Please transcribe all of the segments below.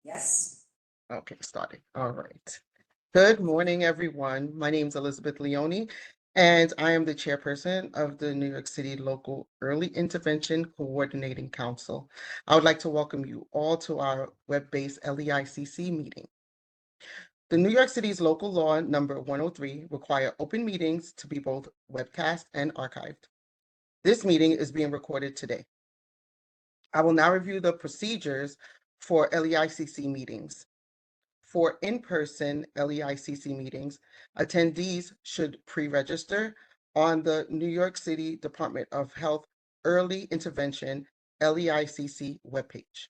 Yes. Okay, starting. All right. Good morning, everyone. My name is Elizabeth Leone, and I am the chairperson of the New York City Local Early Intervention Coordinating Council. I would like to welcome you all to our web-based LEICC meeting. The New York City's local law number 103 require open meetings to be both webcast and archived. This meeting is being recorded today. I will now review the procedures for LEICC meetings. For in-person LEICC meetings, attendees should pre-register on the New York City Department of Health Early Intervention LEICC webpage.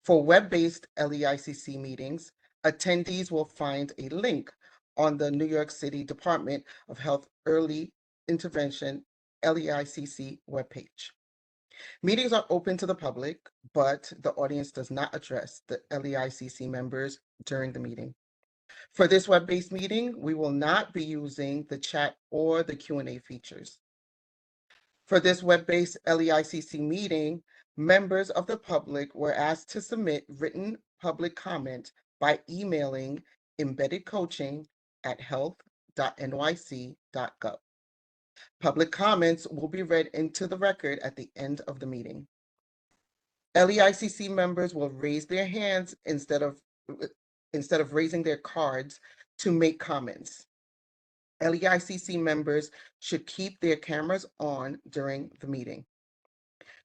For web-based LEICC meetings, attendees will find a link on the New York City Department of Health Early Intervention LEICC webpage. Meetings are open to the public, but the audience does not address the LEICC members during the meeting. For this web-based meeting, we will not be using the chat or the Q&A features. For this web-based LEICC meeting, members of the public were asked to submit written public comment by emailing embeddedcoaching@health.nyc.gov. Public comments will be read into the record at the end of the meeting. LEICC members will raise their hands instead of raising their cards to make comments. LEICC members should keep their cameras on during the meeting.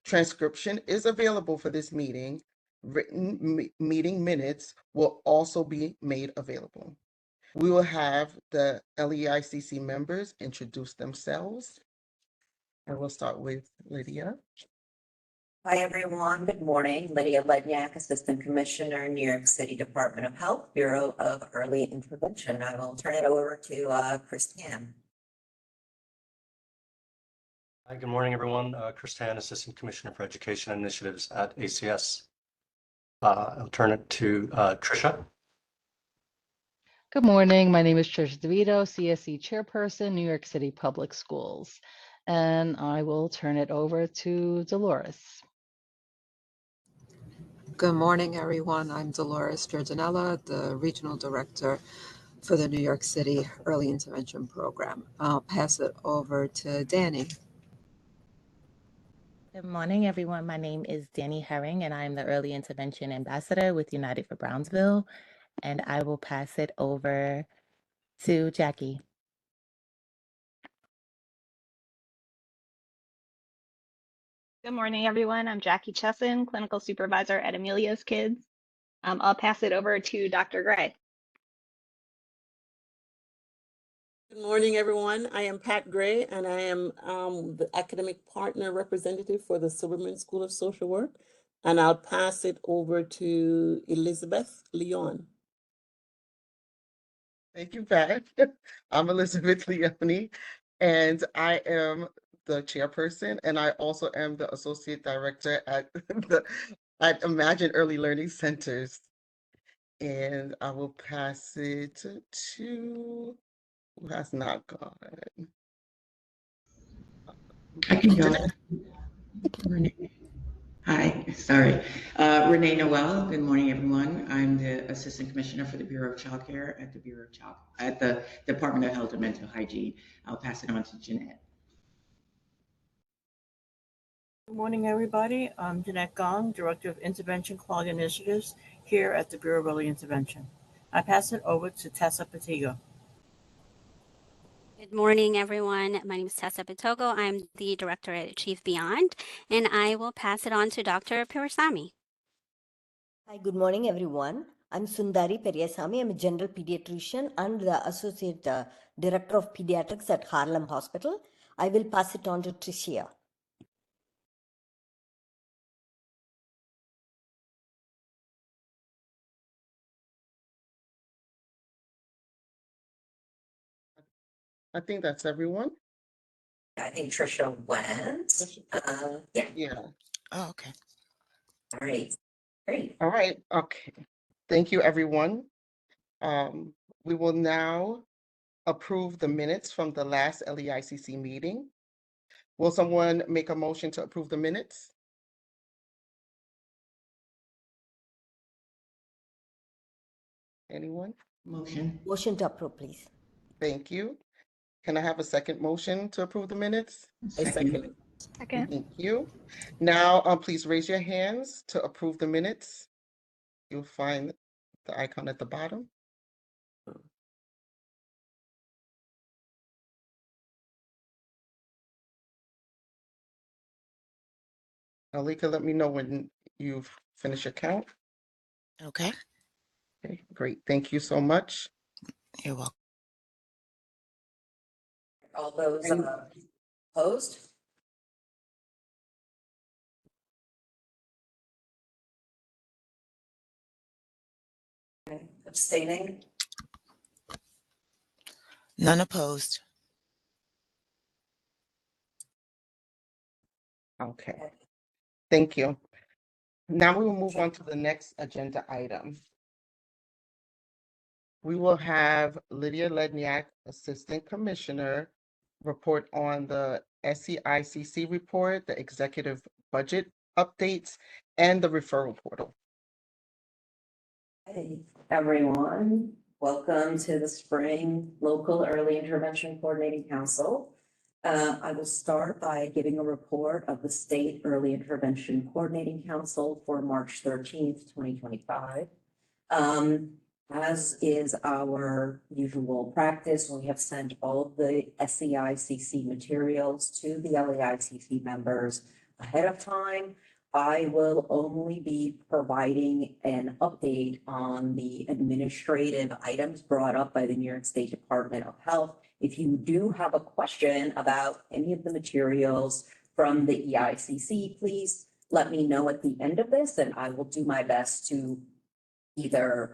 Transcription is available for this meeting. Written meeting minutes will also be made available. We will have the LEICC members introduce themselves. And we'll start with Lydia. Hi, everyone. Good morning. Lydia Ledniak, Assistant Commissioner, New York City Department of Health, Bureau of Early Intervention. I will turn it over to Christiane. Hi, good morning, everyone. Christiane, Assistant Commissioner for Education Initiatives at ACS. I'll turn it to Tricia. Good morning. My name is Tricia DeVito, CSE Chairperson, New York City Public Schools. And I will turn it over to Dolores. Good morning, everyone. I'm Dolores Giordanella, the Regional Director for the New York City Early Intervention Program. I'll pass it over to Danny. Good morning, everyone. My name is Danny Herring, and I'm the Early Intervention Ambassador with United for Brownsville. And I will pass it over to Jackie. Good morning, everyone. I'm Jackie Chesson, Clinical Supervisor at Amelia's Kids. I'll pass it over to Dr. Gray. Good morning, everyone. I am Pat Gray, and I am the Academic Partner Representative for the Silberman School of Social Work. And I'll pass it over to Elizabeth Leon. Thank you, Pat. I'm Elizabeth Leone, and I am the chairperson, and I also am the associate director at Imagine Early Learning Centers. And I will pass it to who has not gone. I can go. Renee. Hi, sorry. Renee Noel. Good morning, everyone. I'm the Assistant Commissioner for the Bureau of Child Care at the Department of Health and Mental Hygiene. I'll pass it on to Jeanette. Good morning, everybody. I'm Jeanette Gong, Director of Intervention Quality Initiatives here at the Bureau of Early Intervention. I pass it over to Tessa Petigo. Good morning, everyone. My name is Tessa Pitogo. I'm the Director at Achieve Beyond, and I will pass it on to Dr. Pirasamy. Hi, good morning, everyone. I'm Sundari Periasamy. I'm a General Pediatrician and the Associate Director of Pediatrics at Harlem Hospital. I will pass it on to Tricia. I think that's everyone. I think Tricia went. Yeah. Oh, okay. All right. Great. All right. Okay. Thank you, everyone. We will now approve the minutes from the last LEICC meeting. Will someone make a motion to approve the minutes? Anyone? Motion. Motion to approve, please. Thank you. Can I have a second motion to approve the minutes? I second it. Second. Thank you. Now, please raise your hands to approve the minutes. You'll find the icon at the bottom. Alika, let me know when you've finished your count. Okay, Okay, great. Thank you so much. you're welcome. All those opposed? Okay, abstaining? None opposed. Okay, thank you. Now we will move on to the next agenda item. We will have Lydia Ledniak, Assistant Commissioner, report on the SEICC report, the executive budget updates, and the referral portal. Hey, everyone. Welcome to the Spring Local Early Intervention Coordinating Council. I will start by giving a report of the State Early Intervention Coordinating Council for March 13th, 2025. As is our usual practice, we have sent all of the SEICC materials to the LEICC members ahead of time. I will only be providing an update on the administrative items brought up by the New York State Department of Health. If you do have a question about any of the materials from the EICC, please let me know at the end of this, and I will do my best to either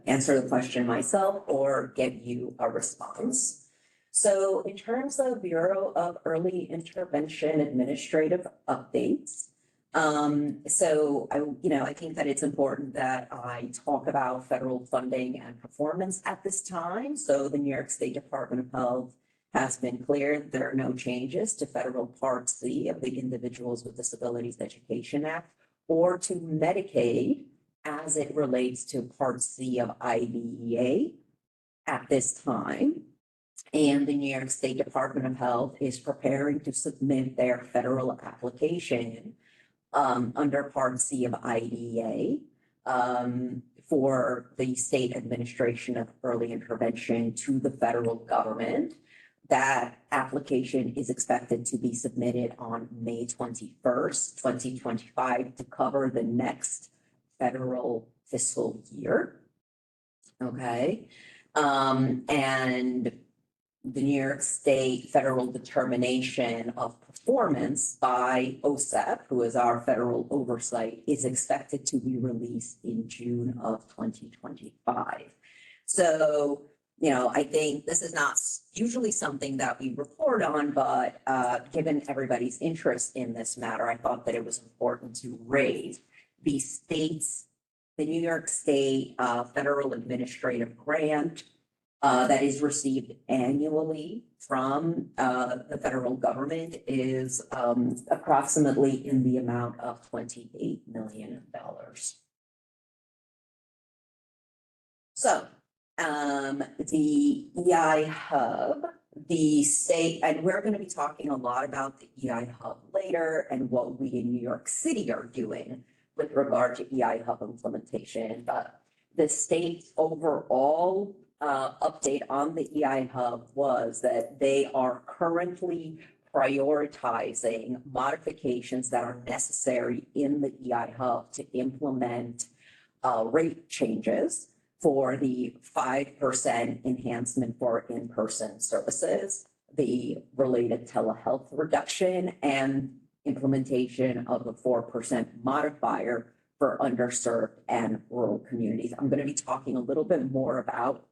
answer the question myself or give you a response. So in terms of Bureau of Early Intervention administrative updates, I think that it's important that I talk about federal funding and performance at this time. So the New York State Department of Health has been clear there are no changes to federal Part C of the Individuals with Disabilities Education Act or to Medicaid as it relates to Part C of IDEA at this time. And the New York State Department of Health is preparing to submit their federal application under Part C of IDEA for the State Administration of Early Intervention to the federal government. That application is expected to be submitted on May 21st, 2025 to cover the next federal fiscal year. Okay. And the New York State federal determination of performance by OSEP, who is our federal oversight, is expected to be released in June of 2025. So, I think this is not usually something that we report on, but given everybody's interest in this matter, I thought that it was important to raise the New York State federal administrative grant that is received annually from the federal government is approximately in the amount of $28 million. So the EI Hub, the state, and we're going to be talking a lot about the EI Hub later and what we in New York City are doing with regard to EI Hub implementation. But the state's overall update on the EI Hub was that they are currently prioritizing modifications that are necessary in the EI Hub to implement rate changes for the 5% enhancement for in-person services, the related telehealth reduction, and implementation of the 4% modifier for underserved and rural communities. I'm going to be talking a little bit more about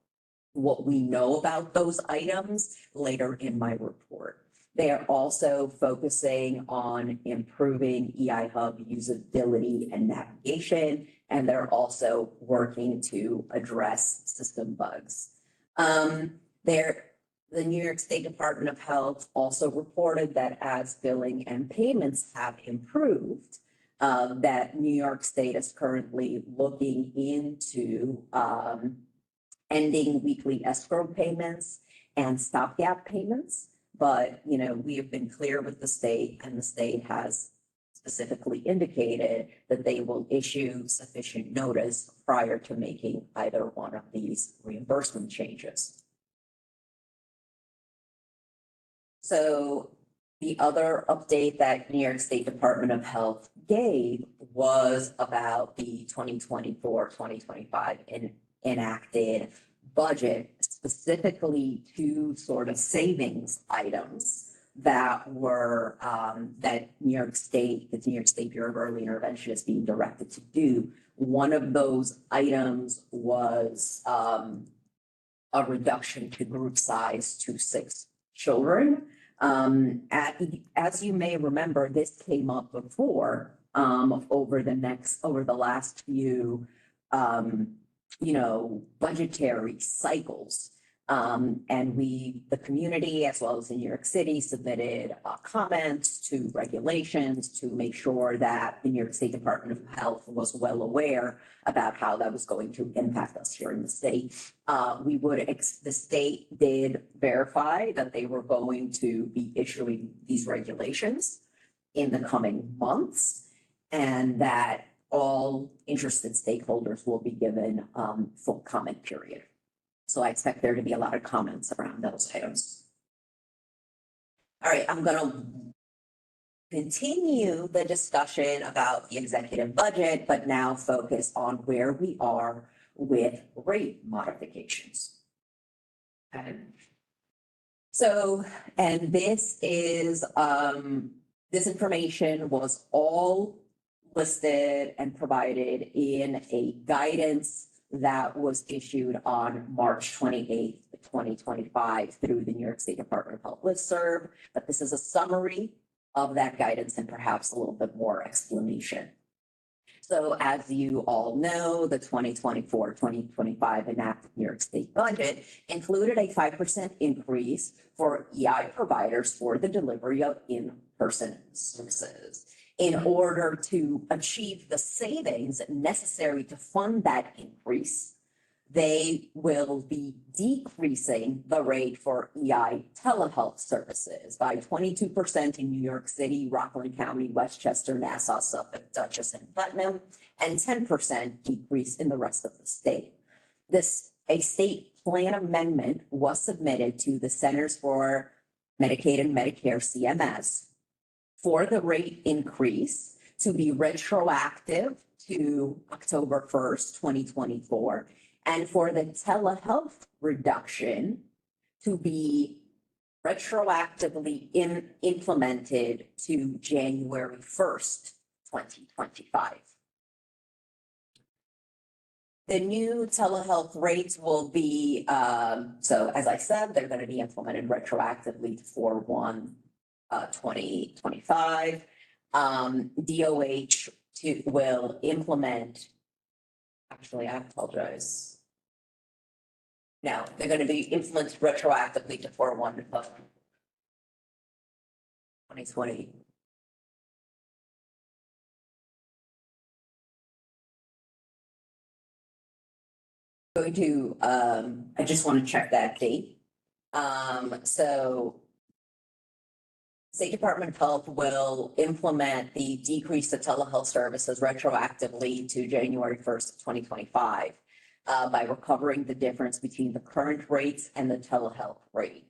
what we know about those items later in my report. They are also focusing on improving EI Hub usability and navigation, and they're also working to address system bugs. The New York State Department of Health also reported that as billing and payments have improved, that New York State is currently looking into ending weekly escrow payments and stopgap payments. But, you know, we have been clear with the state, and the state has specifically indicated that they will issue sufficient notice prior to making either one of these reimbursement changes. So the other update that New York State Department of Health gave was about the 2024-2025 enacted budget, specifically two sort of savings items that were that New York State, the New York State Bureau of Early Intervention is being directed to do. One of those items was a reduction to group size to 6 children. As you may remember, this came up before over the last few budgetary cycles. And the community, as well as in New York City, submitted comments to regulations to make sure that the New York State Department of Health was well aware about how that was going to impact us here in the state. The state did verify that they were going to be issuing these regulations in the coming months, and that all interested stakeholders will be given full comment period. So I expect there to be a lot of comments around those items. All right, I'm going to continue the discussion about the executive budget, but now focus on where we are with rate modifications. Okay. So, and this is, this information was all listed and provided in a guidance that was issued on March 28th, 2025 through the New York State Department of Health listserv. But this is a summary of that guidance and perhaps a little bit more explanation. So as you all know, the 2024-2025 enacted New York State budget included a 5% increase for EI providers for the delivery of in-person services. In order to achieve the savings necessary to fund that increase, they will be decreasing the rate for EI telehealth services by 22% in New York City, Rockland County, Westchester, Nassau, Suffolk, Dutchess, and Putnam, and 10% decrease in the rest of the state. A state plan amendment was submitted to the Centers for Medicaid and Medicare, CMS, for the rate increase to be retroactive to October 1st, 2024, and for the telehealth reduction to be retroactively implemented to January 1st, 2025. The new telehealth rates will be, so as I said, they're going to be implemented retroactively to 4/1/2025. DOH will implement, actually, I apologize. No, they're going to be implemented retroactively to 4/1/2020. Going to, I just want to check that date. So State Department of Health will implement the decrease to telehealth services retroactively to January 1st, 2025 by recovering the difference between the current rates and the telehealth rate.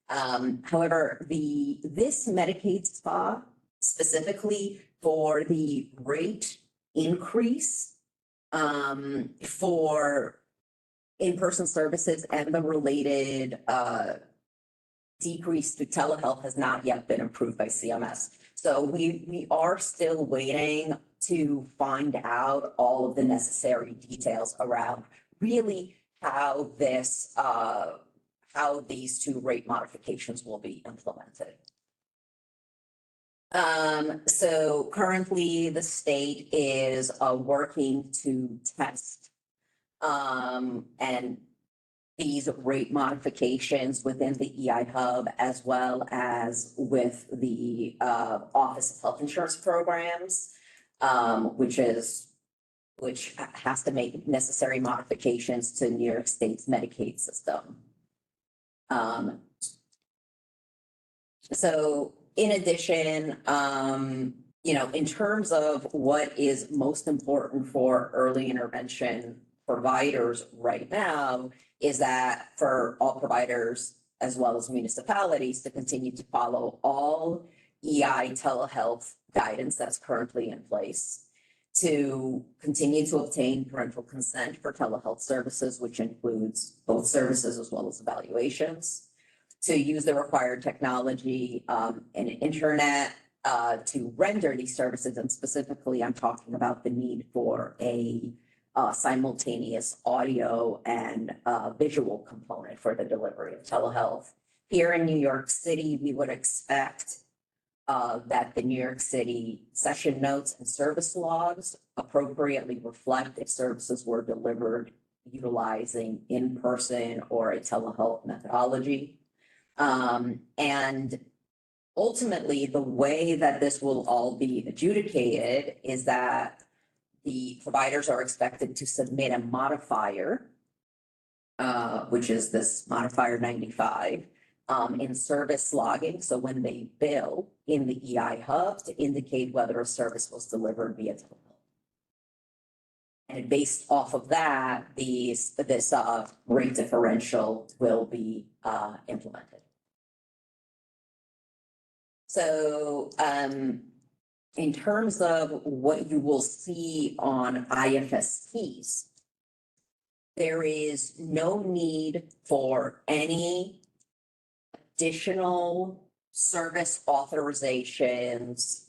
However, this Medicaid spa specifically for the rate increase for in-person services and the related decrease to telehealth has not yet been approved by CMS. So we are still waiting to find out all of the necessary details around really how these two rate modifications will be implemented. So currently the state is working to test and these rate modifications within the EI Hub, as well as with the Office of Health Insurance Programs. which has to make necessary modifications to New York State's Medicaid system. So in addition, in terms of what is most important for early intervention providers right now is that for all providers as well as municipalities to continue to follow all EI telehealth guidance that's currently in place, to continue to obtain parental consent for telehealth services, which includes both services as well as evaluations, to use the required technology and internet to render these services. And specifically, I'm talking about the need for a simultaneous audio and visual component for the delivery of telehealth. Here in New York City, we would expect that the New York City session notes and service logs appropriately reflect if services were delivered utilizing in-person or a telehealth methodology. And ultimately, the way that this will all be adjudicated is that the providers are expected to submit a modifier, which is this modifier 95, in service logging. So when they bill in the EI hub to indicate whether a service was delivered via telehealth. And based off of that, this rate differential will be implemented. So in terms of what you will see on IFSTs, there is no need for any additional service authorizations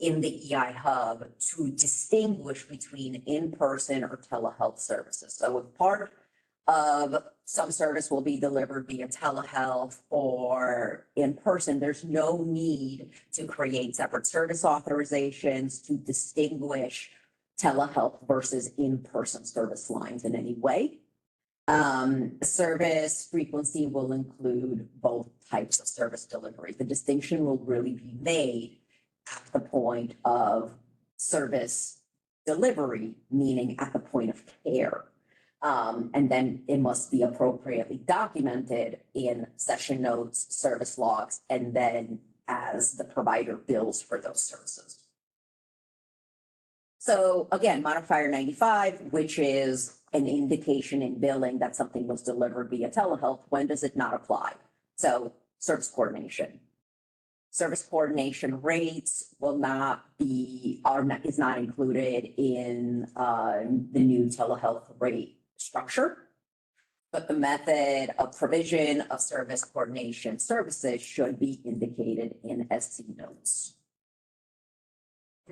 in the EI hub to distinguish between in-person or telehealth services. So if part of some service will be delivered via telehealth or in person, there's no need to create separate service authorizations to distinguish telehealth versus in-person service lines in any way. Service frequency will include both types of service delivery. The distinction will really be made at the point of service delivery, meaning at the point of care. And then it must be appropriately documented in session notes, service logs, and then as the provider bills for those services. So again, modifier 95, which is an indication in billing that something was delivered via telehealth, when does it not apply? So service coordination. Service coordination rates will not be, is not included in the new telehealth rate structure, but the method of provision of service coordination services should be indicated in SC notes.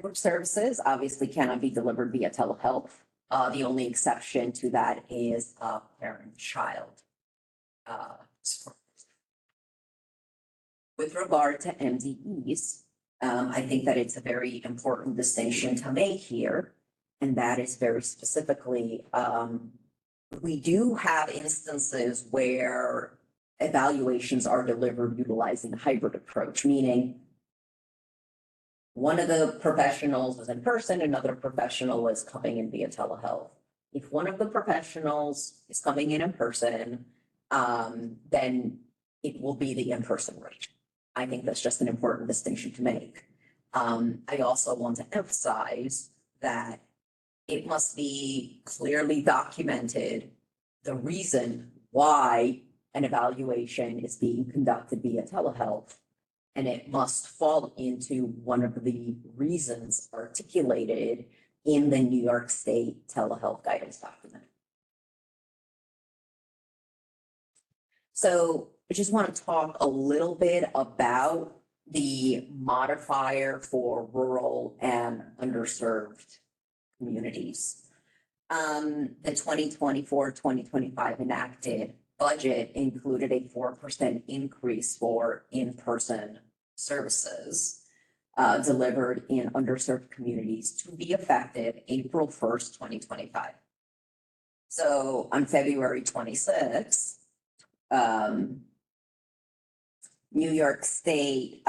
Group services obviously cannot be delivered via telehealth. The only exception to that is parent-child support. With regard to MDEs, I think that it's a very important distinction to make here, and that is very specifically, we do have instances where evaluations are delivered utilizing a hybrid approach, meaning one of the professionals is in person, another professional is coming in via telehealth. If one of the professionals is coming in person, then it will be the in-person rate. I think that's just an important distinction to make. I also want to emphasize that it must be clearly documented the reason why an evaluation is being conducted via telehealth, and it must fall into one of the reasons articulated in the New York State telehealth guidance document. So I just want to talk a little bit about the modifier for rural and underserved communities. The 2024-2025 enacted budget included a 4% increase for in-person services delivered in underserved communities to be effective April 1st, 2025. So on February 26th, New York State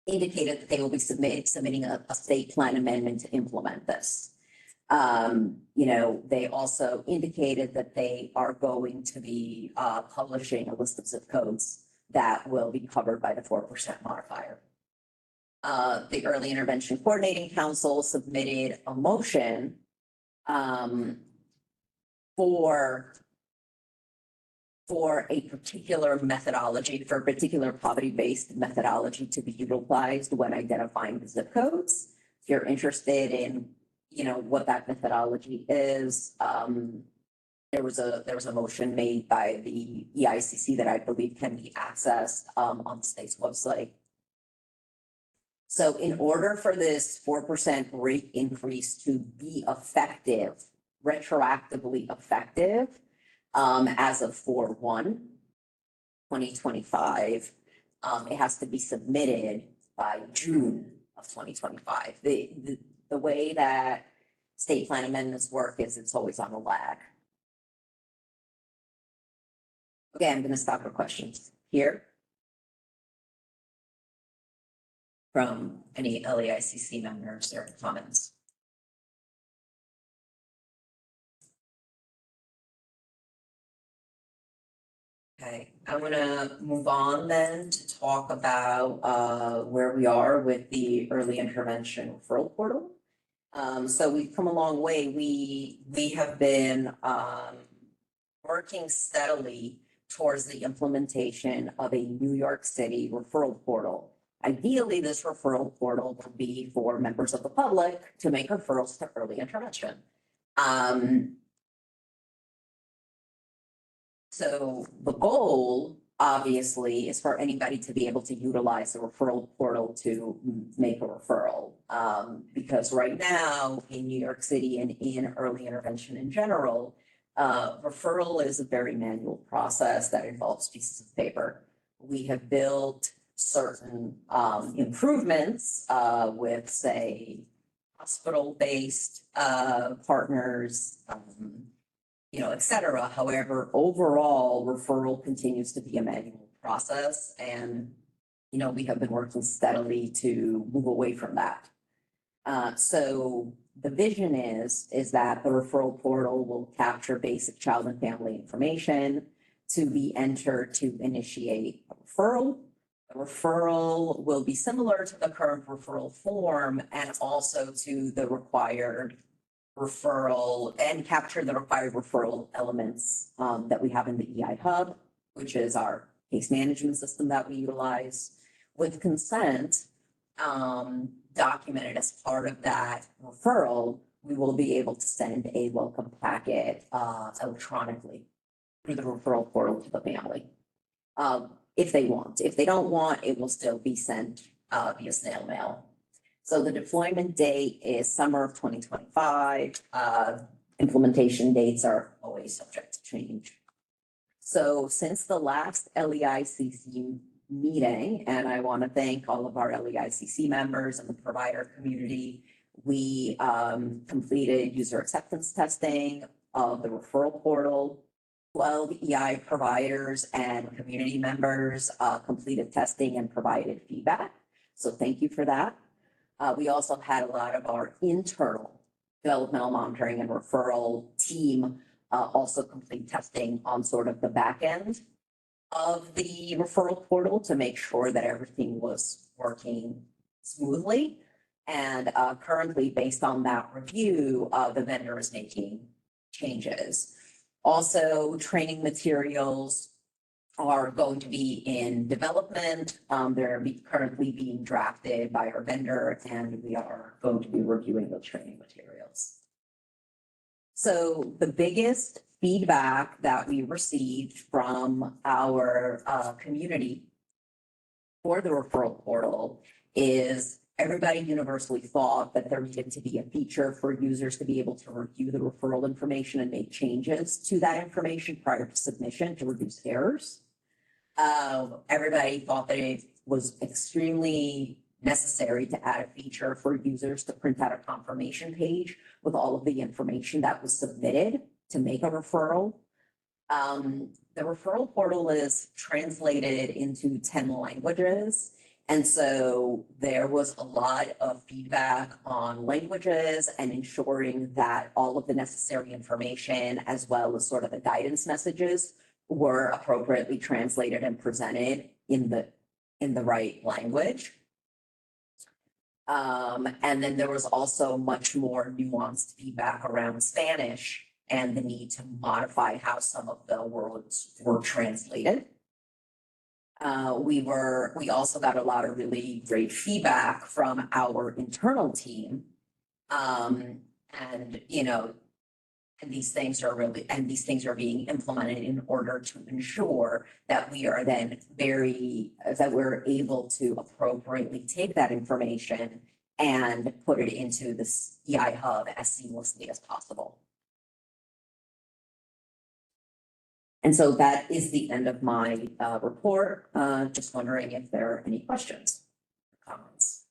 indicated that they will be submitting a state plan amendment to implement this. They also indicated that they are going to be publishing a list of zip codes that will be covered by the 4% modifier. The Early Intervention Coordinating Council submitted a motion for a particular methodology, for a particular poverty-based methodology to be utilized when identifying the zip codes. If you're interested in, what that methodology is, there was a motion made by the EICC that I believe can be accessed on the state's website. So in order for this 4% rate increase to be effective, retroactively effective, as of 4/1/2025, it has to be submitted by June of 2025. The way that state plan amendments work is it's always on a lag. Okay, I'm going to stop for questions here from any LEICC members or comments. Okay, I'm gonna move on then to talk about where we are with the early intervention referral portal. So we've come a long way. We have been working steadily towards the implementation of a New York City referral portal. Ideally, this referral portal would be for members of the public to make referrals to early intervention. So the goal, obviously, is for anybody to be able to utilize the referral portal to make a referral. Because right now in New York City and in early intervention in general, referral is a very manual process that involves pieces of paper. We have built certain improvements with, say, hospital-based partners, et cetera. However, overall, referral continues to be a manual process, and we have been working steadily to move away from that. So the vision is that the referral portal will capture basic child and family information to be entered to initiate a referral. The referral will be similar to the current referral form and also to the required referral and capture the required referral elements that we have in the EI Hub, which is our case management system that we utilize. With consent documented as part of that referral, we will be able to send a welcome packet electronically through the referral portal to the family. If they want. If they don't want, it will still be sent via snail mail. So the deployment date is summer of 2025. Implementation dates are always subject to change. So since the last LEICC meeting, and I want to thank all of our LEICC members and the provider community, we completed user acceptance testing of the referral portal. 12 EI providers and community members completed testing and provided feedback. So thank you for that. We also had a lot of our internal developmental monitoring and referral team also complete testing on sort of the back end of the referral portal to make sure that everything was working smoothly. And currently, based on that review, the vendor is making changes. Also, training materials are going to be in development. They're currently being drafted by our vendor, and we are going to be reviewing those training materials. So the biggest feedback that we received from our community for the referral portal is everybody universally thought that there needed to be a feature for users to be able to review the referral information and make changes to that information prior to submission to reduce errors. Everybody thought that it was extremely necessary to add a feature for users to print out a confirmation page with all of the information that was submitted to make a referral. The referral portal is translated into 10 languages, And so there was a lot of feedback on languages and ensuring that all of the necessary information, as well as sort of the guidance messages, were appropriately translated and presented in the right language. And then there was also much more nuanced feedback around Spanish and the need to modify how some of the words were translated. We also got a lot of really great feedback from our internal team. And, and these things are being implemented in order to ensure that we are then that we're able to appropriately take that information and put it into this EI hub as seamlessly as possible. And so that is the end of my report. Just wondering if there are any questions, or comments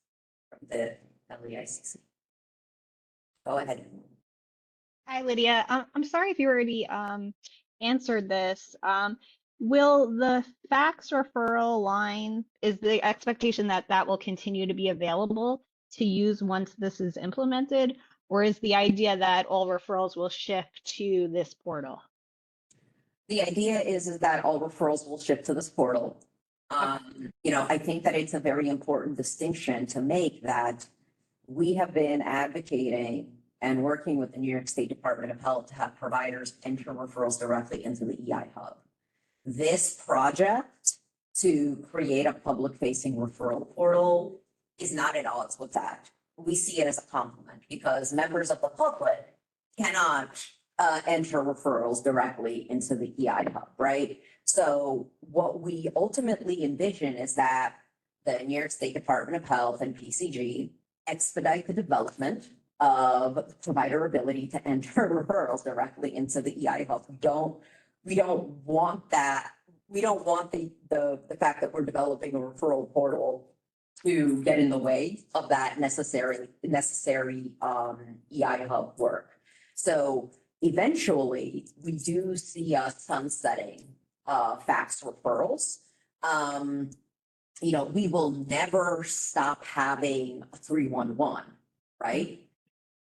from the LEICC. Go ahead. Hi, Lydia. I'm sorry if you already answered this. Will the fax referral line, is the expectation that that will continue to be available to use once this is implemented? Or is the idea that all referrals will shift to this portal? The idea is that all referrals will shift to this portal. I think that it's a very important distinction to make that we have been advocating and working with the New York State Department of Health to have providers enter referrals directly into the EI hub. This project to create a public-facing referral portal is not at odds with that. We see it as a compliment because members of the public cannot enter referrals directly into the EI hub, right? So what we ultimately envision is that the New York State Department of Health and PCG expedite the development of provider ability to enter referrals directly into the EI hub. We don't want that. We don't want the fact that we're developing a referral portal to get in the way of that necessary EI hub work. So eventually, we do see us sunsetting fax referrals. We will never stop having a 311, right?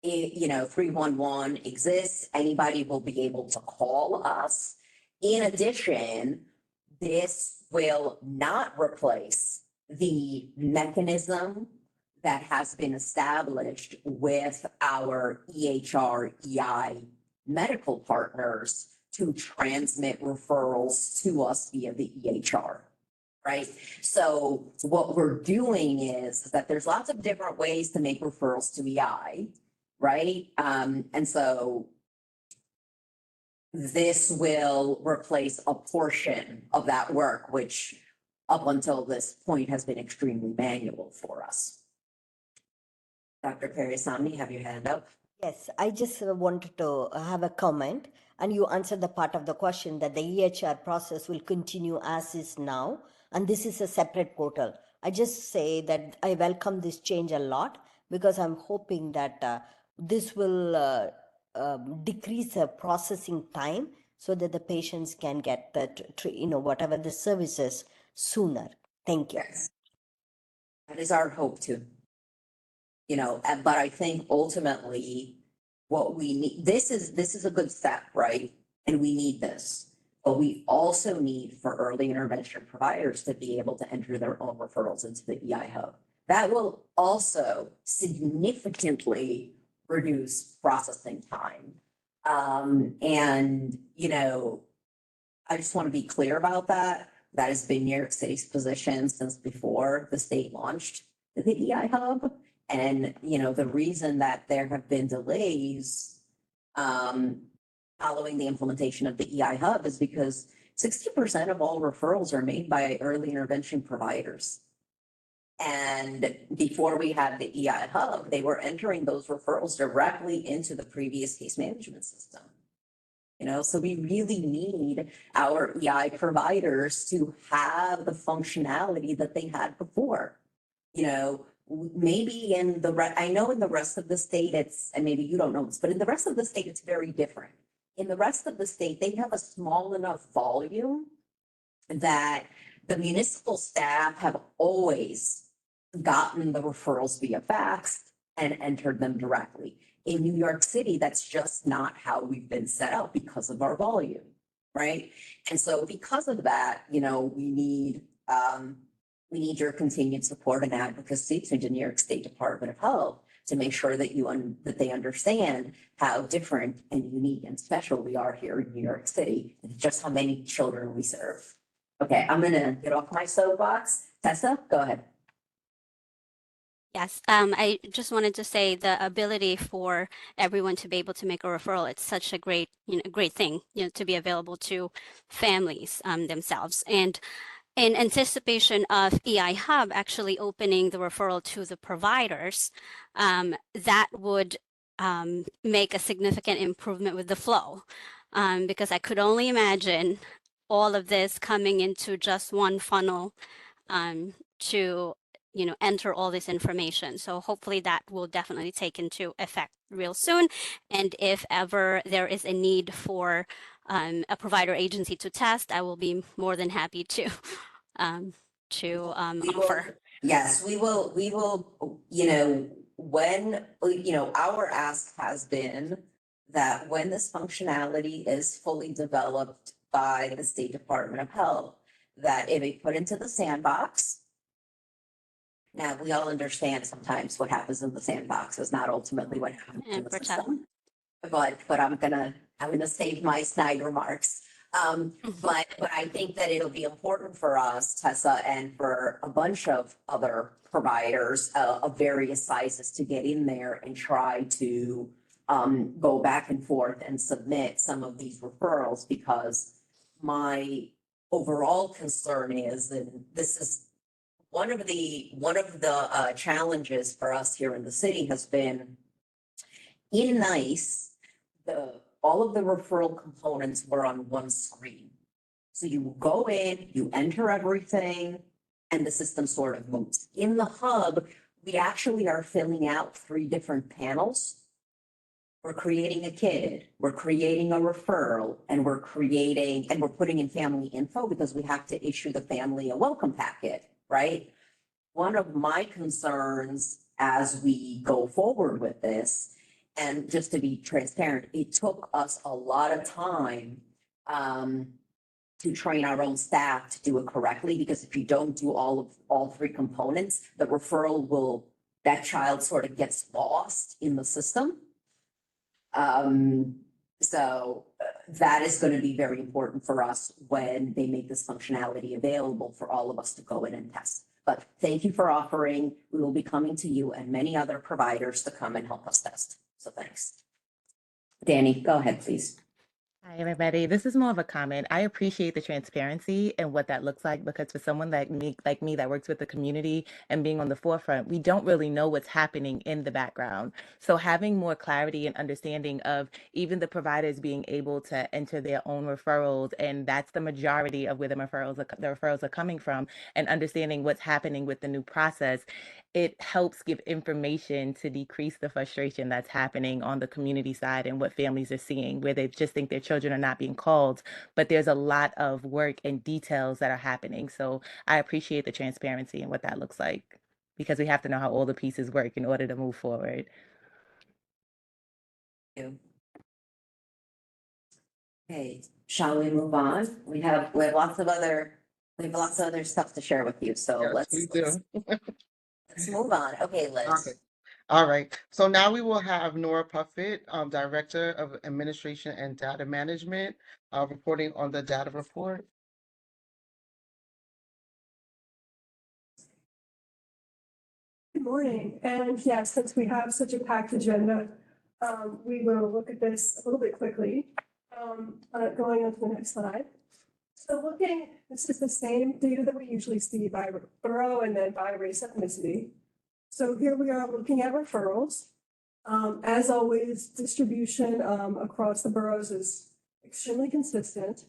311 exists. Anybody will be able to call us. In addition, this will not replace the mechanism that has been established with our EHR, EI medical partners to transmit referrals to us via the EHR, right? So what we're doing is that there's lots of different ways to make referrals to EI, right? And so this will replace a portion of that work, which up until this point has been extremely manual for us. Dr. Periasamy, have your hand up? Yes, I just wanted to have a comment, and you answered the part of the question that the EHR process will continue as is now, and this is a separate portal. I just say that I welcome this change a lot because I'm hoping that this will decrease the processing time so that the patients can get whatever the services sooner. Thank you. Yes. That is our hope too. But I think ultimately what we need, this is a good step, right? And we need this, but we also need for early intervention providers to be able to enter their own referrals into the EI hub. That will also significantly reduce processing time. I just want to be clear about that. That has been New York City's position since before the state launched the EI hub. And, the reason that there have been delays following the implementation of the EI hub is because 60% of all referrals are made by early intervention providers. And before we had the EI hub, they were entering those referrals directly into the previous case management system. So we really need our EI providers to have the functionality that they had before. Maybe I know in the rest of the state and maybe you don't know this, but in the rest of the state, it's very different. In the rest of the state, they have a small enough volume that the municipal staff have always gotten the referrals via fax and entered them directly. In New York City, that's just not how we've been set up because of our volume, right? And so because of that, we need your continued support and advocacy to the New York State Department of Health to make sure that that they understand how different and unique and special we are here in New York City, and just how many children we serve. Okay, I'm gonna get off my soapbox. Tessa, go ahead. Yes, I just wanted to say the ability for everyone to be able to make a referral, it's such a great, great thing, to be available to families themselves. And in anticipation of EI Hub actually opening the referral to the providers, that would make a significant improvement with the flow, because I could only imagine all of this coming into just one funnel to enter all this information. So hopefully that will definitely take into effect real soon. And if ever there is a need for a provider agency to test, I will be more than happy to offer. Yes, we will, when, our ask has been that when this functionality is fully developed by the State Department of Health, that it be put into the sandbox. Now, we all understand sometimes what happens in the sandbox is not ultimately what happens in the system. But I'm gonna save my snide remarks. But I think that it'll be important for us, Tessa, and for a bunch of other providers of various sizes to get in there and try to go back and forth and submit some of these referrals, because my overall concern is, and this is one of the challenges for us here in the city has been in NICE, all of the referral components were on one screen. So you go in, you enter everything, and the system sort of moves. In the hub, we actually are filling out 3 different panels. We're creating a kid, we're creating a referral, and we're putting in family info because we have to issue the family a welcome packet, right? One of my concerns as we go forward with this, and just to be transparent, it took us a lot of time to train our own staff to do it correctly, because if you don't do all 3 components, the referral that child sort of gets lost in the system. So that is going to be very important for us when they make this functionality available for all of us to go in and test. But thank you for offering. We will be coming to you and many other providers to come and help us test. So thanks. Danny, go ahead, please. Hi, everybody. This is more of a comment. I appreciate the transparency and what that looks like, because for someone like me that works with the community and being on the forefront, we don't really know what's happening in the background. So having more clarity and understanding of even the providers being able to enter their own referrals, and that's the majority of where the referrals are coming from, and understanding what's happening with the new process, it helps give information to decrease the frustration that's happening on the community side and what families are seeing, where they just think their children are not being called, but there's a lot of work and details that are happening. So I appreciate the transparency and what that looks like, because we have to know how all the pieces work in order to move forward. Okay, shall we move on? We have lots of other stuff to share with you. So Yes, let's move on. Okay, Liz. Okay. All right. So now we will have Nora Puffett, Director of Administration and Data Management, reporting on the data report. Good morning. And yeah, since we have such a packed agenda, we will look at this a little bit quickly. Going on to the next slide. So this is the same data that we usually see by borough and then by race ethnicity. So here we are looking at referrals. As always, distribution across the boroughs is extremely consistent.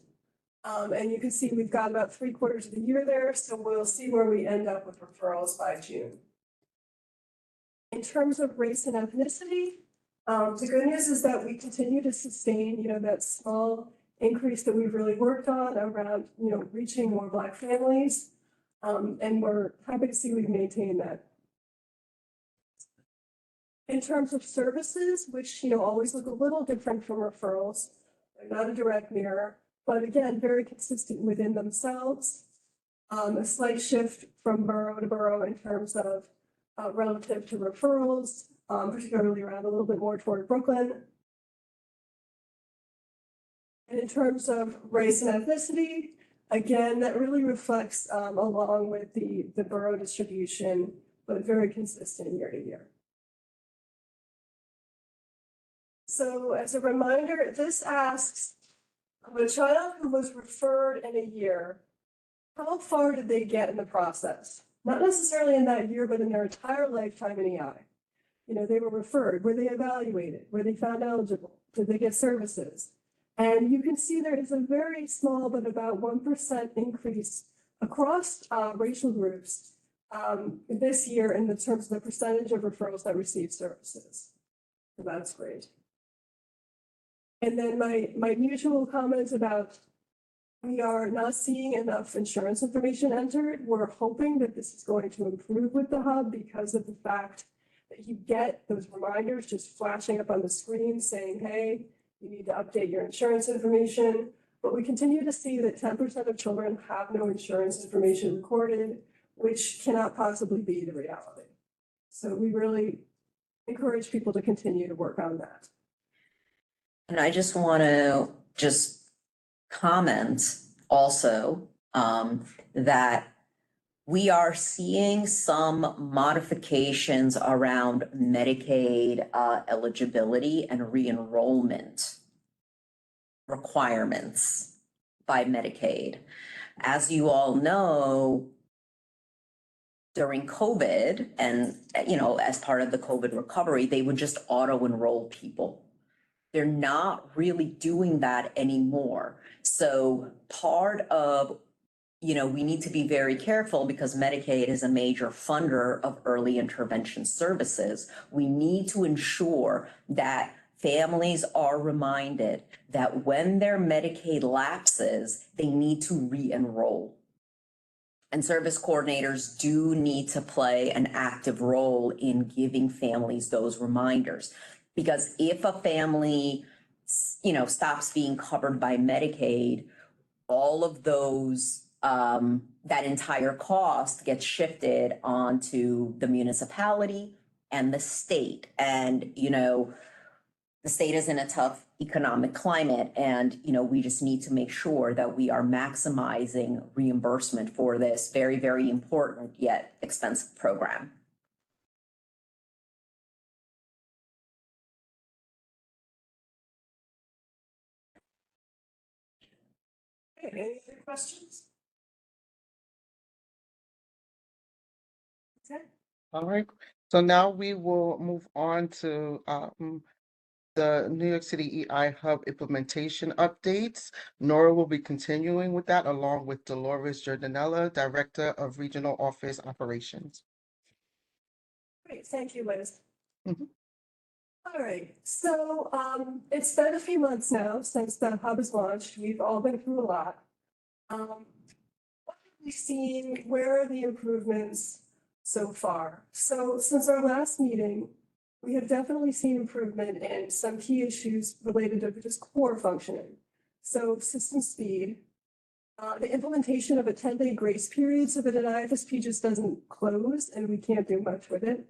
And you can see we've got about 3/4 of the year there. So we'll see where we end up with referrals by June. In terms of race and ethnicity, the good news is that we continue to sustain, that small increase that we've really worked on around, reaching more Black families. And we're happy to see we've maintained In terms of services, which, always look a little different from referrals, they're not a direct mirror, but again, very consistent within themselves. A slight shift from borough to borough in terms of relative to referrals, particularly around a little bit more toward Brooklyn. And in terms of race and ethnicity, again, that really reflects along with the borough distribution, but very consistent year to year. So as a reminder, this asks of a child who was referred in a year, how far did they get in the process? Not necessarily in that year, but in their entire lifetime in EI. They were referred, were they evaluated, were they found eligible, did they get services? And you can see there is a very small, but about 1% increase across racial groups this year in the terms of the percentage of referrals that receive services. So that's great. And then my mutual comments about we are not seeing enough insurance information entered. We're hoping that this is going to improve with the hub because of the fact that you get those reminders just flashing up on the screen saying, hey, you need to update your insurance information. But we continue to see that 10% of children have no insurance information recorded, which cannot possibly be the reality. So we really encourage people to continue to work on that. And I just want to comment also that we are seeing some modifications around Medicaid eligibility and re-enrollment requirements by Medicaid. As you all know, during COVID and, as part of the COVID recovery, they would just auto-enroll people. They're not really doing that anymore. So part of, we need to be very careful because Medicaid is a major funder of early intervention services. We need to ensure that families are reminded that when their Medicaid lapses, they need to re-enroll. And service coordinators do need to play an active role in giving families those reminders. Because if a family, stops being covered by Medicaid, all of those, that entire cost gets shifted onto the municipality and the state. And, the state is in a tough economic climate. And, we just need to make sure that we are maximizing reimbursement for this very, very important yet expensive program. Okay, any other questions? Okay. All right. So now we will move on to the New York City EI Hub implementation updates. Nora will be continuing with that along with Dolores Jordanella, Director of Regional Office Operations. Great, thank you, Liz. Mhm. All right, so it's been a few months now since the hub was launched. We've all been through a lot. What have we seen? Where are the improvements so far? So since our last meeting, we have definitely seen improvement in some key issues related to just core functioning. So system speed, the implementation of a 10-day grace period so that an IFSP just doesn't close and we can't do much with it.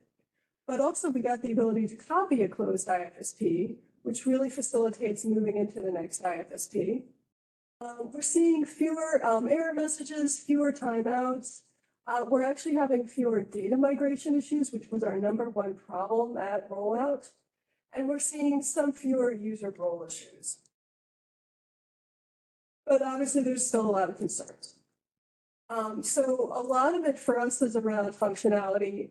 But also we got the ability to copy a closed IFSP, which really facilitates moving into the next IFSP. We're seeing fewer error messages, fewer timeouts. We're actually having fewer data migration issues, which was our #1 problem at rollout. And we're seeing some fewer user role issues. But obviously there's still a lot of concerns. So a lot of it for us is around functionality.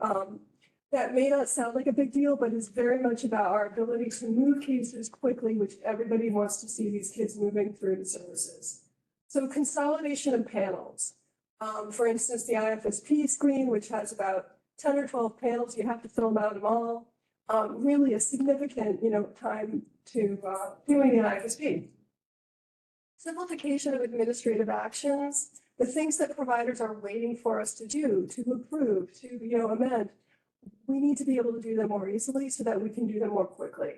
That may not sound like a big deal, but is very much about our ability to move cases quickly, which everybody wants to see these kids moving through the services. So consolidation of panels. For instance, the IFSP screen, which has about 10 or 12 panels, you have to fill out them all. Really a significant, time to doing the IFSP. Simplification of administrative actions, the things that providers are waiting for us to do, to approve, to, amend. we need to be able to do them more easily so that we can do them more quickly.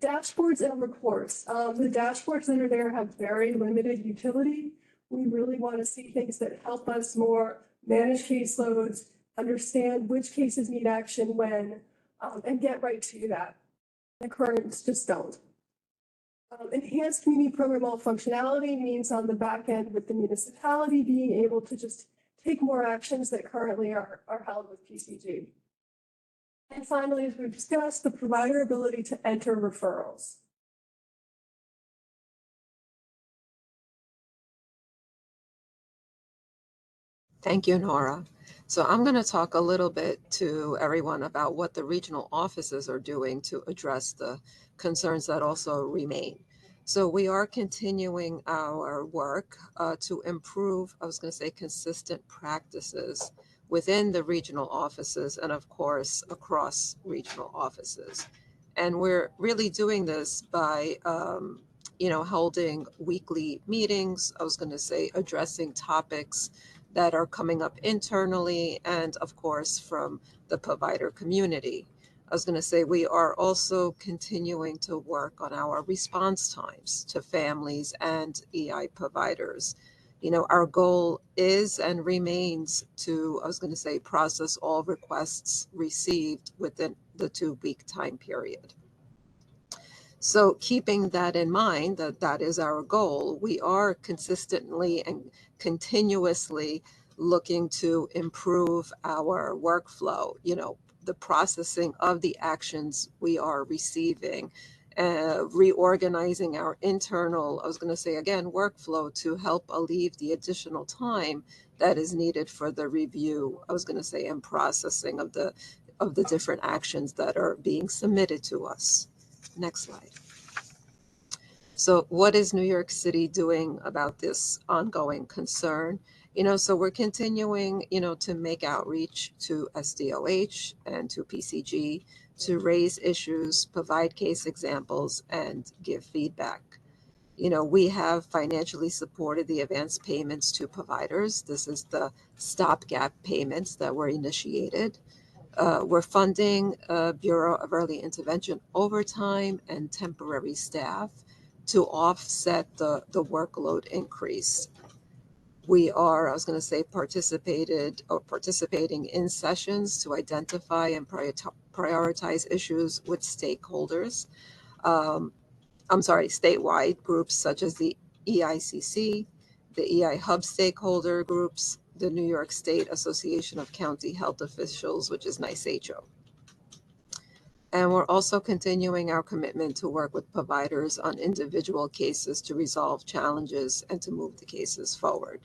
Dashboards and reports. The dashboards that are there have very limited utility. We really want to see things that help us more manage caseloads, understand which cases need action when, and get right to that. The currents just don't. Enhanced community program all functionality means on the back end with the municipality being able to just take more actions that currently are held with PCG. And finally, as we've discussed, the provider ability to enter referrals. Thank you, Nora. So I'm going to talk a little bit to everyone about what the regional offices are doing to address the concerns that also remain. So we are continuing our work to improve, I was going to say, consistent practices within the regional offices and, of course, across regional offices. And we're really doing this by, holding weekly meetings, I was going to say, addressing topics that are coming up internally and, of course, from the provider community. I was going to say we are also continuing to work on our response times to families and EI providers. Our goal is and remains to, I was going to say, process all requests received within the 2-week time period. So keeping that in mind, that is our goal, we are consistently and continuously looking to improve our workflow, the processing of the actions we are receiving, reorganizing our internal, I was going to say again, workflow to help alleviate the additional time that is needed for the review, I was going to say, and processing of the different actions that are being submitted to us. Next slide. So what is New York City doing about this ongoing concern? So we're continuing, to make outreach to SDOH and to PCG to raise issues, provide case examples, and give feedback. We have financially supported the advance payments to providers. This is the stopgap payments that were initiated. We're funding Bureau of Early Intervention overtime and temporary staff to offset the workload increase. We are, I was going to say, participating in sessions to identify and prioritize issues with stakeholders. Statewide groups such as the EICC, the EI Hub stakeholder groups, the New York State Association of County Health Officials, which is NYSHO. And we're also continuing our commitment to work with providers on individual cases to resolve challenges and to move the cases forward.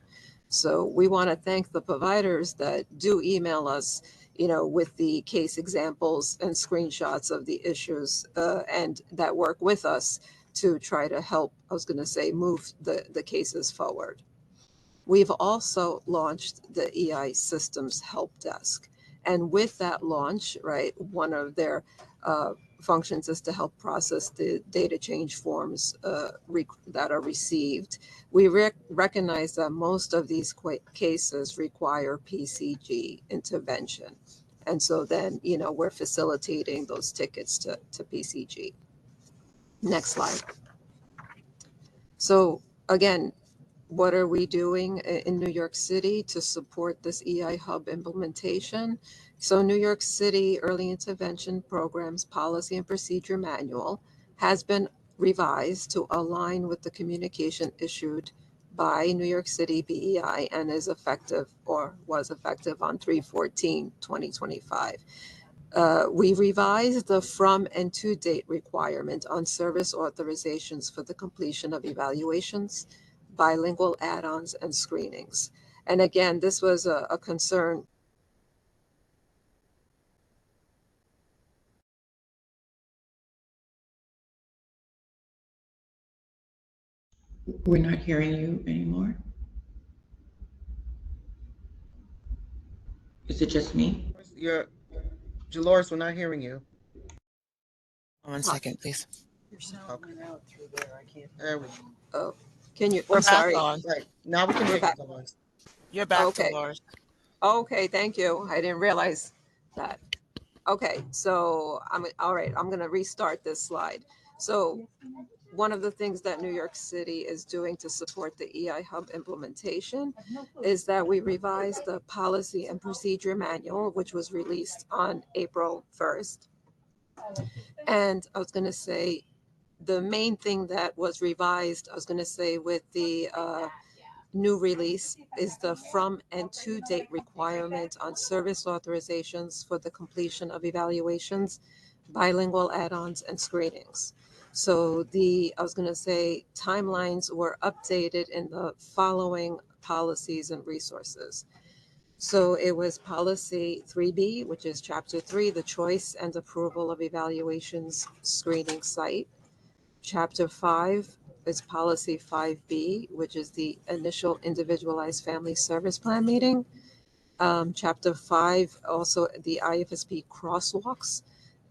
So we want to thank the providers that do email us, with the case examples and screenshots of the issues and that work with us to try to help, I was going to say, move the cases forward. We've also launched the EI Systems Help Desk. And with that launch, one of their functions is to help process the data change forms that are received. We recognize that most of these cases require PCG intervention. And so then, we're facilitating those tickets to PCG. Next slide. So again, what are we doing in New York City to support this EI Hub implementation? So New York City Early Intervention Programs Policy and Procedure Manual has been revised to align with the communication issued by New York City BEI and is effective or was effective on 3/14/2025. We revised the from and to date requirement on service authorizations for the completion of evaluations, bilingual add-ons, and screenings. And again, this was a concern. We're not hearing you anymore. Is it just me? Dolores, we're not hearing you. 1 second, please. Okay. There we go. Oh, can you? We're I'm back sorry. on. Right, now we can We're hear you, back. Dolores. You're back, Okay. Dolores. Okay, thank you. I didn't realize that. Okay, so all right, I'm gonna restart this slide. So one of the things that New York City is doing to support the EI Hub implementation is that we revised the policy and procedure manual, which was released on April 1st. And I was gonna say, the main thing that was revised, I was gonna say with the new release is the from and to date requirement on service authorizations for the completion of evaluations, bilingual add-ons, and screenings. So I was going to say timelines were updated in the following policies and resources. So it was policy 3B, which is chapter 3, the choice and approval of evaluations screening site. Chapter 5 is policy 5B, which is the initial individualized family service plan meeting. Chapter 5, also the IFSP crosswalks,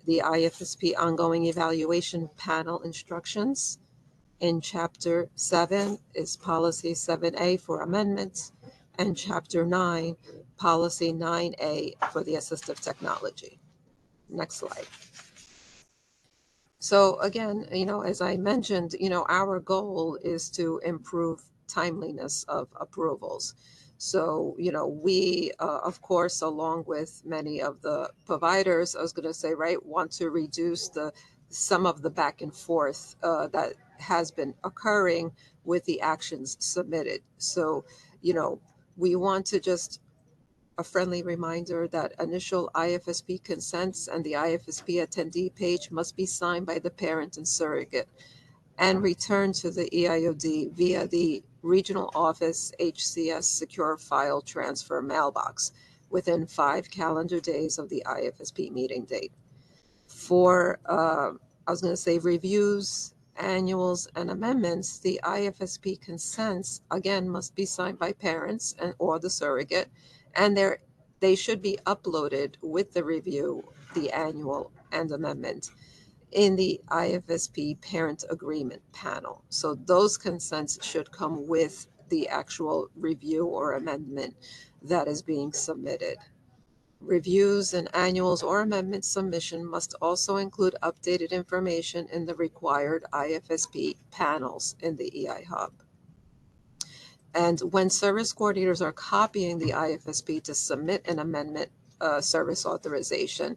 the IFSP ongoing evaluation panel instructions. In chapter 7 is policy 7A for amendments, and chapter 9, policy 9A for the assistive technology. Next slide. So again, as I mentioned, our goal is to improve timeliness of approvals. So, we, of course, along with many of the providers, I was going to say, right, want to reduce some of the back and forth that has been occurring with the actions submitted. So, we want to just a friendly reminder that initial IFSP consents and the IFSP attendee page must be signed by the parent and surrogate and returned to the EIOD via the regional office HCS secure file transfer mailbox within 5 calendar days of the IFSP meeting date. For, I was going to say reviews, annuals, and amendments, the IFSP consents, again, must be signed by parents or the surrogate, and they should be uploaded with the review, the annual, and amendment in the IFSP parent agreement panel. So those consents should come with the actual review or amendment that is being submitted. Reviews and annuals or amendment submission must also include updated information in the required IFSP panels in the EI Hub. And when service coordinators are copying the IFSP to submit an amendment service authorization,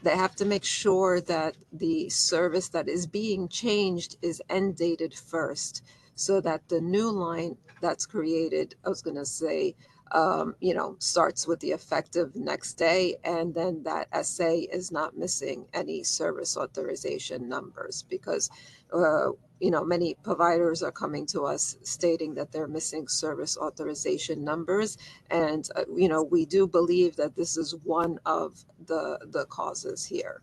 they have to make sure that the service that is being changed is end dated first, so that the new line that's created, I was going to say, starts with the effective next day, and then that SA is not missing any service authorization numbers, because many providers are coming to us stating that they're missing service authorization numbers, and we do believe that this is one of the causes here.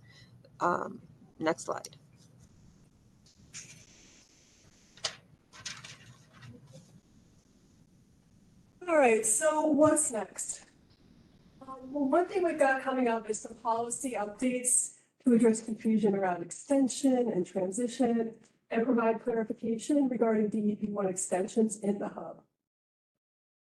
Next slide. All right, so what's next? Well, one thing we've got coming up is some policy updates to address confusion around extension and transition and provide clarification regarding DEP1 extensions in the hub.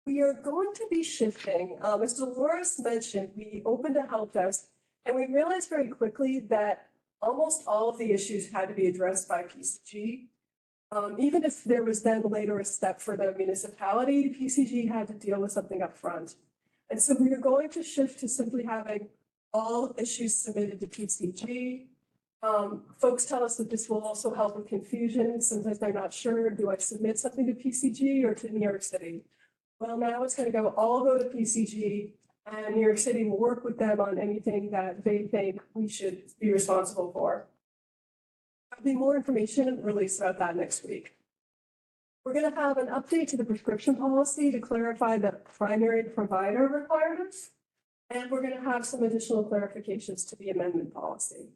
We are going to be shifting, as Dolores mentioned, we opened a help desk and we realized very quickly that almost all of the issues had to be addressed by PCG. Even if there was then later a step for the municipality, PCG had to deal with something up front. And so we are going to shift to simply having all issues submitted to PCG. Folks tell us that this will also help with confusion. Sometimes they're not sure, do I submit something to PCG or to New York City? Well, now it's going to all go to PCG, and New York City will work with them on anything that they think we should be responsible for. There'll be more information released about that next week. We're going to have an update to the prescription policy to clarify the primary provider requirements, and we're going to have some additional clarifications to the amendment policy.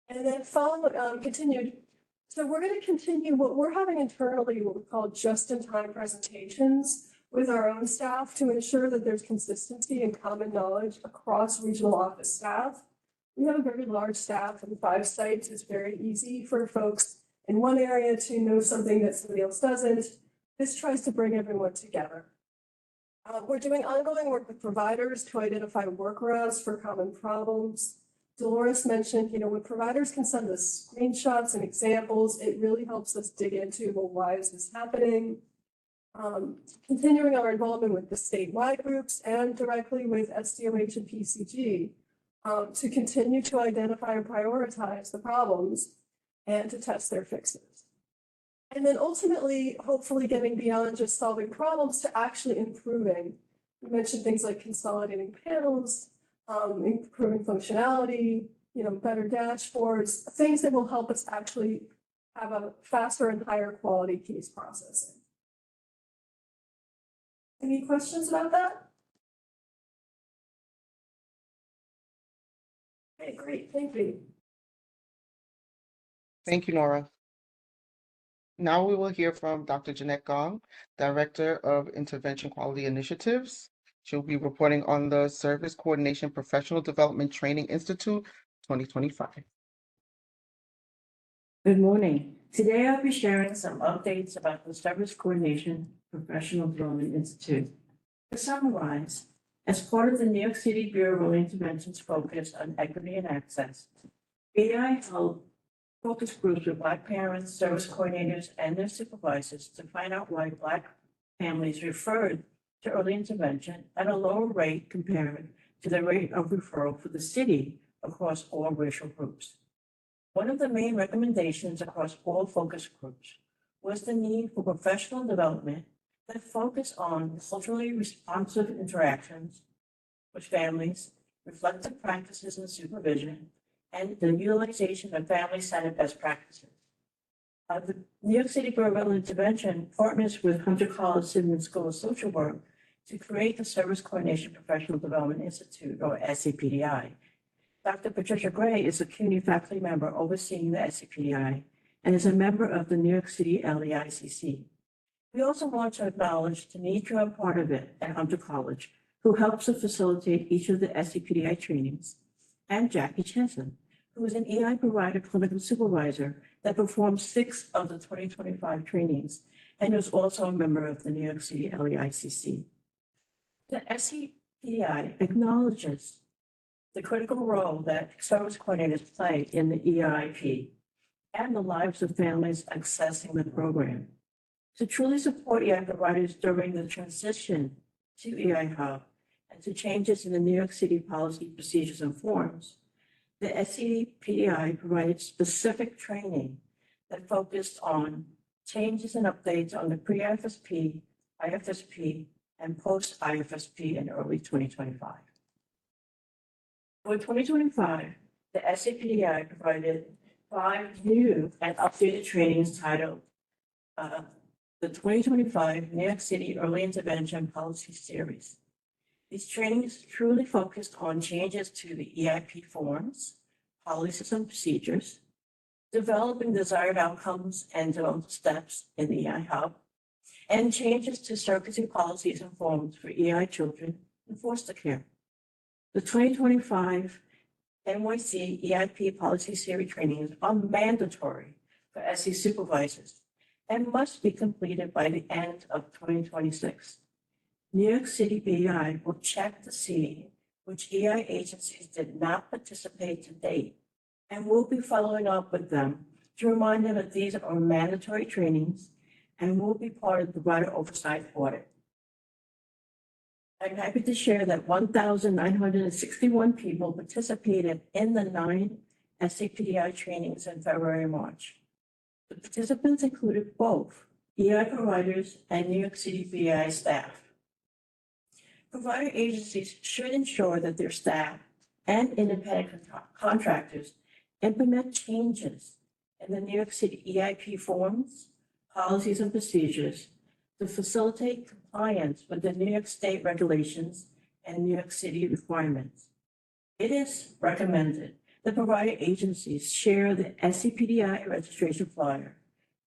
And then continued. So we're going to continue what we're having internally, what we call just-in-time presentations with our own staff to ensure that there's consistency and common knowledge across regional office staff. We have a very large staff and 5 sites. It's very easy for folks in one area to know something that somebody else doesn't. This tries to bring everyone together. We're doing ongoing work with providers to identify workarounds for common problems. Dolores mentioned, when providers can send us screenshots and examples, it really helps us dig into, well, why is this happening? Continuing our involvement with the statewide groups and directly with SDOH and PCG to continue to identify and prioritize the problems and to test their fixes. And then ultimately, hopefully getting beyond just solving problems to actually improving. We mentioned things like consolidating panels, improving functionality, better dashboards, things that will help us actually have a faster and higher quality case processing. Any questions about that? Okay, great, thank you. Thank you, Nora. Now we will hear from Dr. Jeanette Gong, Director of Intervention Quality Initiatives. She'll be reporting on the Service Coordination Professional Development Training Institute 2025. Good morning. Today I'll be sharing some updates about the Service Coordination Professional Development Institute. To summarize, as part of the New York City Bureau of Early Intervention's focus on equity and access, BI held focus groups with Black parents, service coordinators, and their supervisors to find out why Black families referred to early intervention at a lower rate compared to the rate of referral for the city across all racial groups. One of the main recommendations across all focus groups was the need for professional development that focus on culturally responsive interactions with families, reflective practices and supervision, and the utilization of family-centered best practices. The New York City Bureau of Early Intervention partners with Hunter College Simmons School of Social Work to create the Service Coordination Professional Development Institute, or SCPDI. Dr. Patricia Gray is a CUNY faculty member overseeing the SCPDI and is a member of the New York City LEICC. We also want to acknowledge Denitra, a part of it at Hunter College, who helps to facilitate each of the SCPDI trainings, and Jackie Chanson, who is an EI provider clinical supervisor that performed 6 of the 2025 trainings and is also a member of the New York City LEICC. The SCPDI acknowledges the critical role that service coordinators play in the EIP and the lives of families accessing the program. To truly support EI providers during the transition to EI Hub and to changes in the New York City policy, procedures, and forms, the SCPDI provided specific training that focused on changes and updates on the pre-IFSP, IFSP, and post-IFSP in early 2025. For 2025, the SCPDI provided 5 new and updated trainings titled the 2025 New York City Early Intervention Policy Series. These trainings truly focused on changes to the EIP forms, policies, and procedures, developing desired outcomes and development steps in the EI Hub, and changes to surrogacy policies and forms for EI children in foster care. The 2025 NYC EIP Policy Series trainings are mandatory for SC supervisors and must be completed by the end of 2026. New York City BI will check to see which EI agencies did not participate to date and will be following up with them to remind them that these are mandatory trainings and will be part of the provider oversight audit. I'm happy to share that 1,961 people participated in the 9 SCPDI trainings in February and March. The participants included both EI providers and New York City BI staff. Provider agencies should ensure that their staff and independent contractors implement changes in the New York City EIP forms, policies, and procedures to facilitate compliance with the New York State regulations and New York City requirements. It is recommended that provider agencies share the SCPDI registration flyer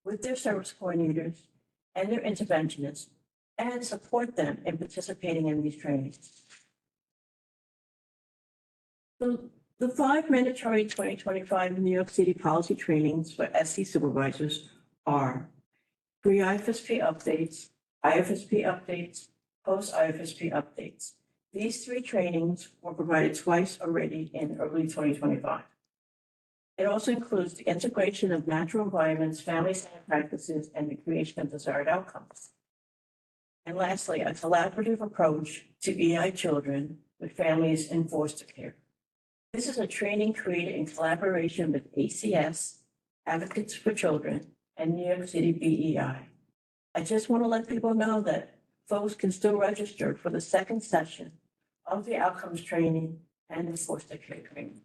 with their service coordinators and their interventionists and support them in participating in these trainings. So the 5 mandatory 2025 New York City policy trainings for SC supervisors are pre-IFSP updates, IFSP updates, post-IFSP updates. These 3 trainings were provided twice already in early 2025. It also includes the integration of natural environments, family-centered practices, and the creation of desired outcomes. And lastly, a collaborative approach to EI children with families in foster care. This is a training created in collaboration with ACS, Advocates for Children, and New York City BEI. I just want to let people know that folks can still register for the second session of the outcomes training and the foster care training.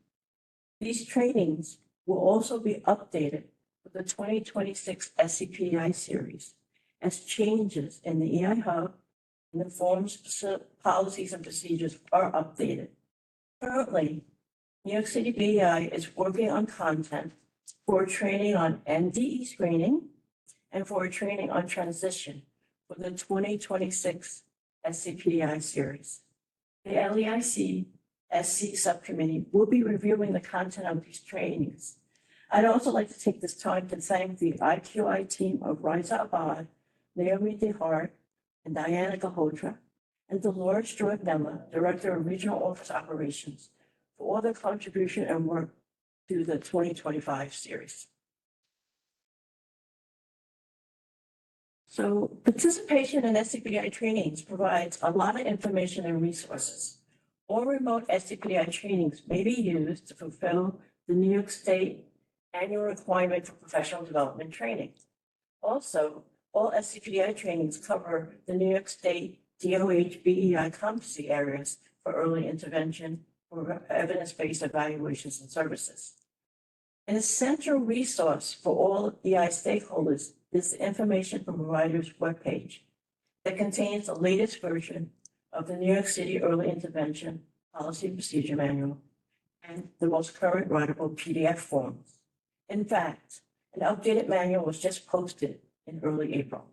These trainings will also be updated for the 2026 SCPI series as changes in the EI Hub and the forms, policies, and procedures are updated. Currently, New York City BEI is working on content for training on NDE screening and for a training on transition for the 2026 SCPI series. The LEICC SC subcommittee will be reviewing the content of these trainings. I'd also like to take this time to thank the IQI team of Riza Abad, Naomi DeHart, and Diana Gahotra, and Dolores Jordanella, Director of Regional Office Operations, for all their contribution and work to the 2025 series. So participation in SCPI trainings provides a lot of information and resources. All remote SCPI trainings may be used to fulfill the New York State annual requirement for professional development training. Also, all SCPI trainings cover the New York State DOH BEI competency areas for early intervention or evidence-based evaluations and services. An essential resource for all EI stakeholders is the Information from Providers webpage that contains the latest version of the New York City Early Intervention Policy and Procedure Manual and the most current writable PDF forms. In fact, an updated manual was just posted in early April.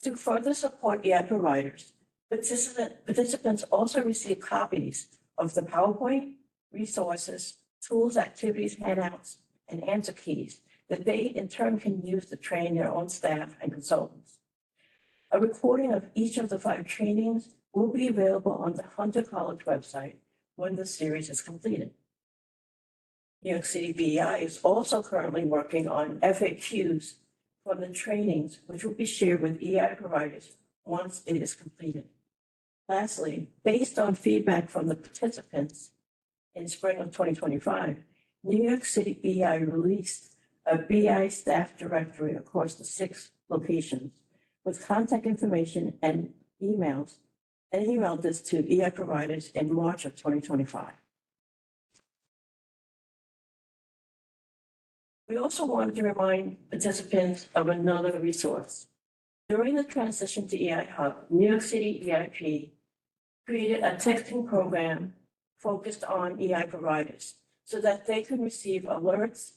To further support EI providers, participants also receive copies of the PowerPoint, resources, tools, activities, handouts, and answer keys that they in turn can use to train their own staff and consultants. A recording of each of the 5 trainings will be available on the Hunter College website when the series is completed. New York City BEI is also currently working on FAQs from the trainings, which will be shared with EI providers once it is completed. Lastly, based on feedback from the participants in spring of 2025, New York City BEI released a BI staff directory across the 6 locations with contact information and emailed this to EI providers in March of 2025. We also wanted to remind participants of another resource. During the transition to EI Hub, New York City EIP created a texting program focused on EI providers so that they could receive alerts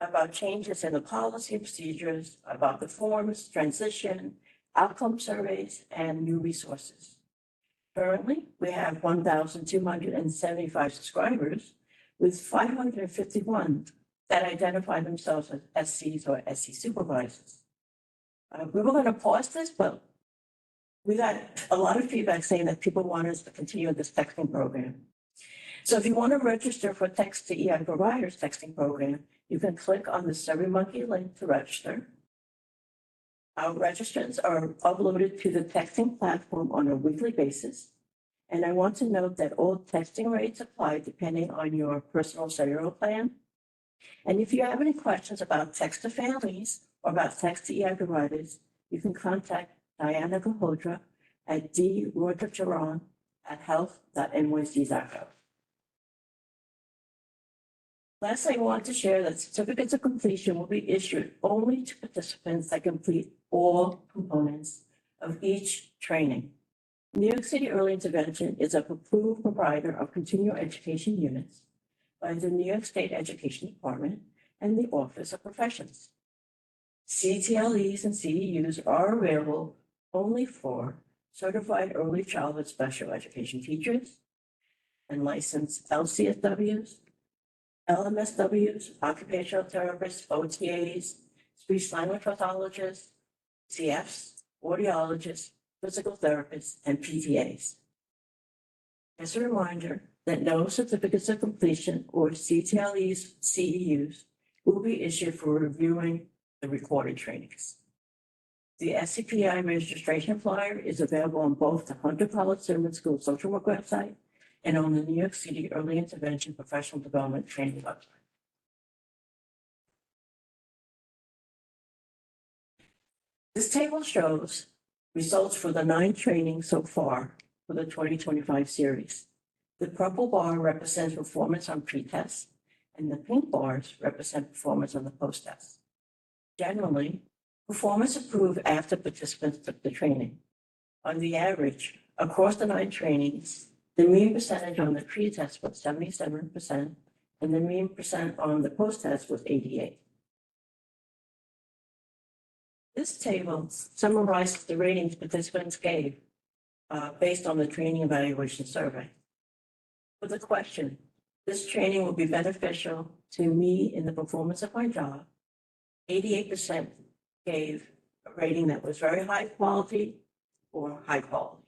about changes in the policy procedures, about the forms, transition, outcome surveys, and new resources. Currently, we have 1,275 subscribers, with 551 that identify themselves as SCs or SC supervisors. We were going to pause this, but we got a lot of feedback saying that people want us to continue this texting program. So if you want to register for Text to EI Providers texting program, you can click on the SurveyMonkey link to register. Our registrants are uploaded to the texting platform on a weekly basis. And I want to note that all texting rates apply depending on your personal cellular plan. And if you have any questions about text to families or about text to EI providers, you can contact Diana Gahotra at d.rodricharon@health.nyc.gov. Lastly, I want to share that certificates of completion will be issued only to participants that complete all components of each training. New York City Early Intervention is an approved provider of continuing education units by the New York State Education Department and the Office of Professions. CTLEs and CEUs are available only for certified early childhood special education teachers and licensed LCSWs, LMSWs, occupational therapists, OTAs, speech language pathologists, CFs, audiologists, physical therapists, and PTAs. As a reminder that no certificates of completion or CTLEs, CEUs will be issued for reviewing the recorded trainings. The SCPI registration flyer is available on both the Hunter College Zimmerman School Social Work website and on the New York City Early Intervention Professional Development Training website. This table shows results for the 9 trainings so far for the 2025 series. The purple bar represents performance on pre-test, and the pink bars represent performance on the post-test. Generally, performance improved after participants took the training. On the average, across the 9 trainings, the mean percentage on the pre-test was 77%, and the mean percent on the post-test was 88%. This table summarizes the ratings participants gave based on the training evaluation survey. For the question, this training will be beneficial to me in the performance of my job, 88% gave a rating that was very high quality or high quality,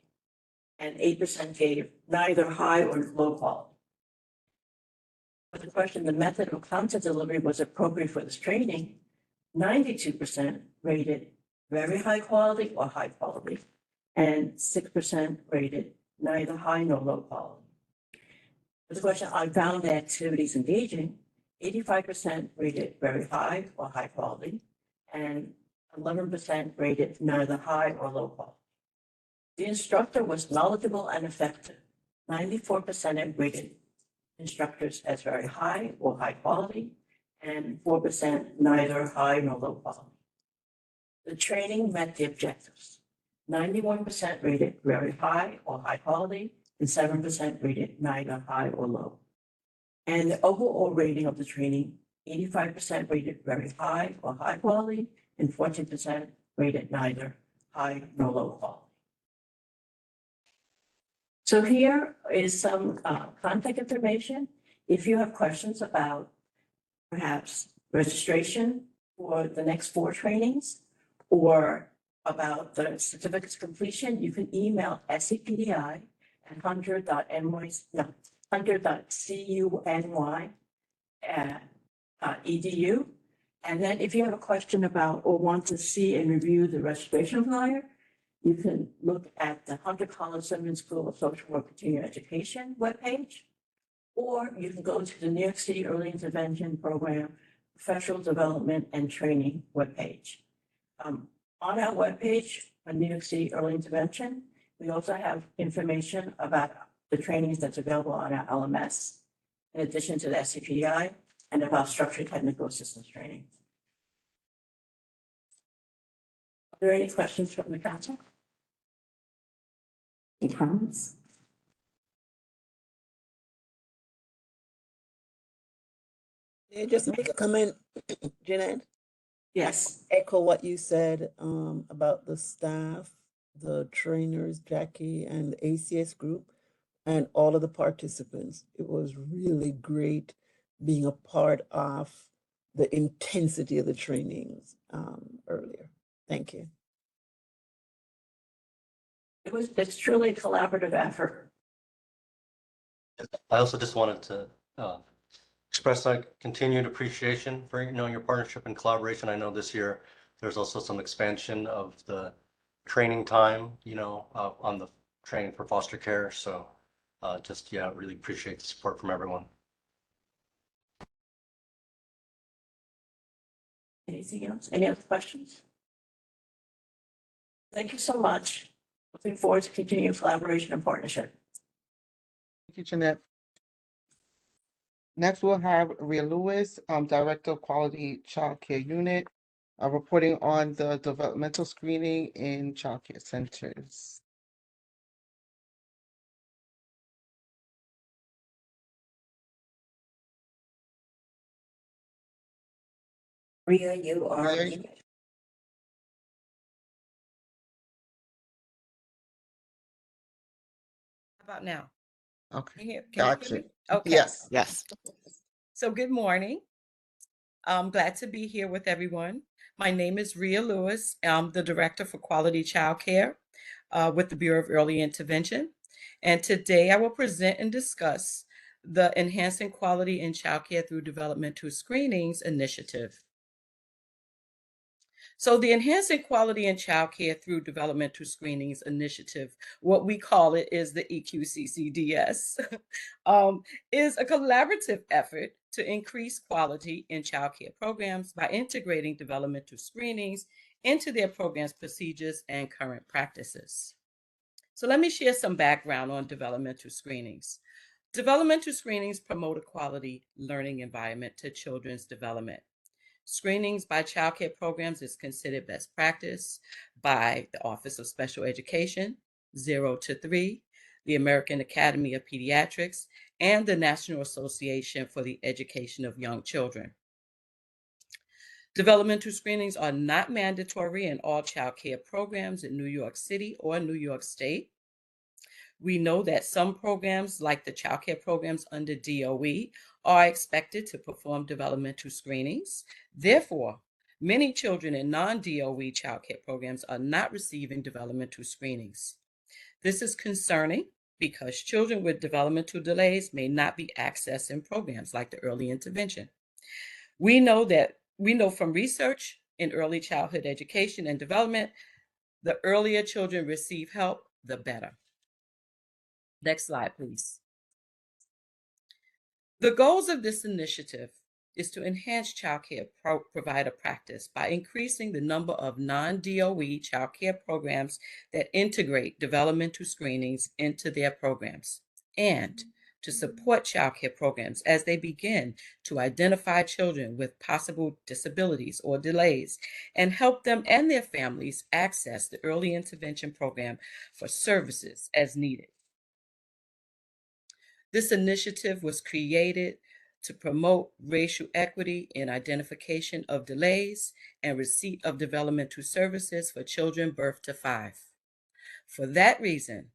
and 8% gave neither high or low quality. For the question, the method of content delivery was appropriate for this training, 92% rated very high quality or high quality, and 6% rated neither high nor low quality. For the question, I found the activities engaging, 85% rated very high or high quality, and 11% rated neither high or low quality. The instructor was knowledgeable and effective. 94% rated instructors as very high or high quality, and 4% neither high nor low quality. The training met the objectives. 91% rated very high or high quality, and 7% rated neither high or low. And the overall rating of the training, 85% rated very high or high quality, and 14% rated neither high nor low quality. So here is some contact information. If you have questions about perhaps registration for the next 4 trainings or about the certificates of completion, you can email SCPDI at hunter.cuny@edu. And then if you have a question about or want to see and review the registration flyer, you can look at the Hunter College Zimmerman School of Social Work Continuing Education webpage, or you can go to the New York City Early Intervention Program Professional Development and Training webpage. On our webpage on New York City Early Intervention, we also have information about the trainings that's available on our LMS, in addition to the SCPDI, and about structured technical assistance training. Are there any questions from the council? Any comments? May I just make a comment, Jeanette? Yes. Echo what you said about the staff, the trainers, Jackie, and the ACS group, and all of the participants. It was really great being a part of the intensity of the trainings earlier. Thank you. It's truly a collaborative effort. I also just wanted to express continued appreciation for your partnership and collaboration. I know this year there's also some expansion of the training time, on the training for foster care. So really appreciate the support from everyone. Anything else? Any other questions? Thank you so much. Looking forward to continuing collaboration and partnership. Thank you, Jeanette. Next, we'll have Rhea Lewis, Director of Quality Child Care Unit, reporting on the developmental screening in child care centers. Rhea, you are. Rhea? How about now? Okay, Can you hear gotcha. me? Okay. Yes. Yes. So good morning. I'm glad to be here with everyone. My name is Rhea Lewis. I'm the Director for Quality Child Care. with the Bureau of Early Intervention. And today I will present and discuss the Enhancing Quality in Childcare Through Developmental Screenings initiative. So the Enhancing Quality in Childcare Through Developmental Screenings initiative, what we call it is the EQCCDS, is a collaborative effort to increase quality in childcare programs by integrating developmental screenings into their programs, procedures, and current practices. So let me share some background on developmental screenings. Developmental screenings promote a quality learning environment to children's development. Screenings by child care programs is considered best practice by the Office of Special Education, 0 to 3, the American Academy of Pediatrics, and the National Association for the Education of Young Children. Developmental screenings are not mandatory in all child care programs in New York City or New York State. We know that some programs, like the child care programs under DOE, are expected to perform developmental screenings. Therefore, many children in non-DOE child care programs are not receiving developmental screenings. This is concerning because children with developmental delays may not be accessed in programs like the early intervention. We know from research in early childhood education and development, the earlier children receive help, the better. Next slide, please. The goals of this initiative is to enhance childcare provider practice by increasing the number of non-DOE childcare programs that integrate developmental screenings into their programs, and to support childcare programs as they begin to identify children with possible disabilities or delays and help them and their families access the early intervention program for services as needed. This initiative was created to promote racial equity in identification of delays and receipt of developmental services for children birth to 5. For that reason,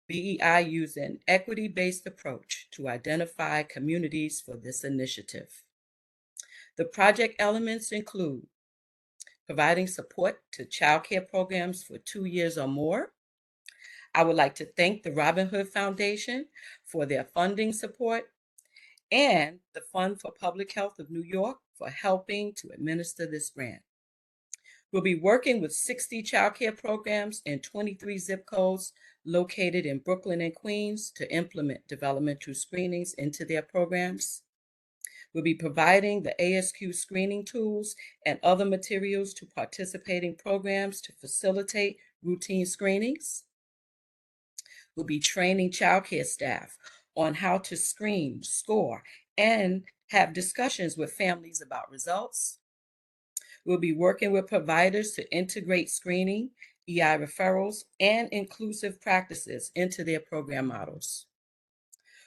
BEI used an equity-based approach to identify communities for this initiative. The project elements include providing support to child care programs for 2 years or more. I would like to thank the Robin Hood Foundation for their funding support and the Fund for Public Health of New York for helping to administer this grant. We'll be working with 60 child care programs in 23 zip codes located in Brooklyn and Queens to implement developmental screenings into their programs. We'll be providing the ASQ screening tools and other materials to participating programs to facilitate routine screenings. We'll be training childcare staff on how to screen, score, and have discussions with families about results. We'll be working with providers to integrate screening, EI referrals, and inclusive practices into their program models.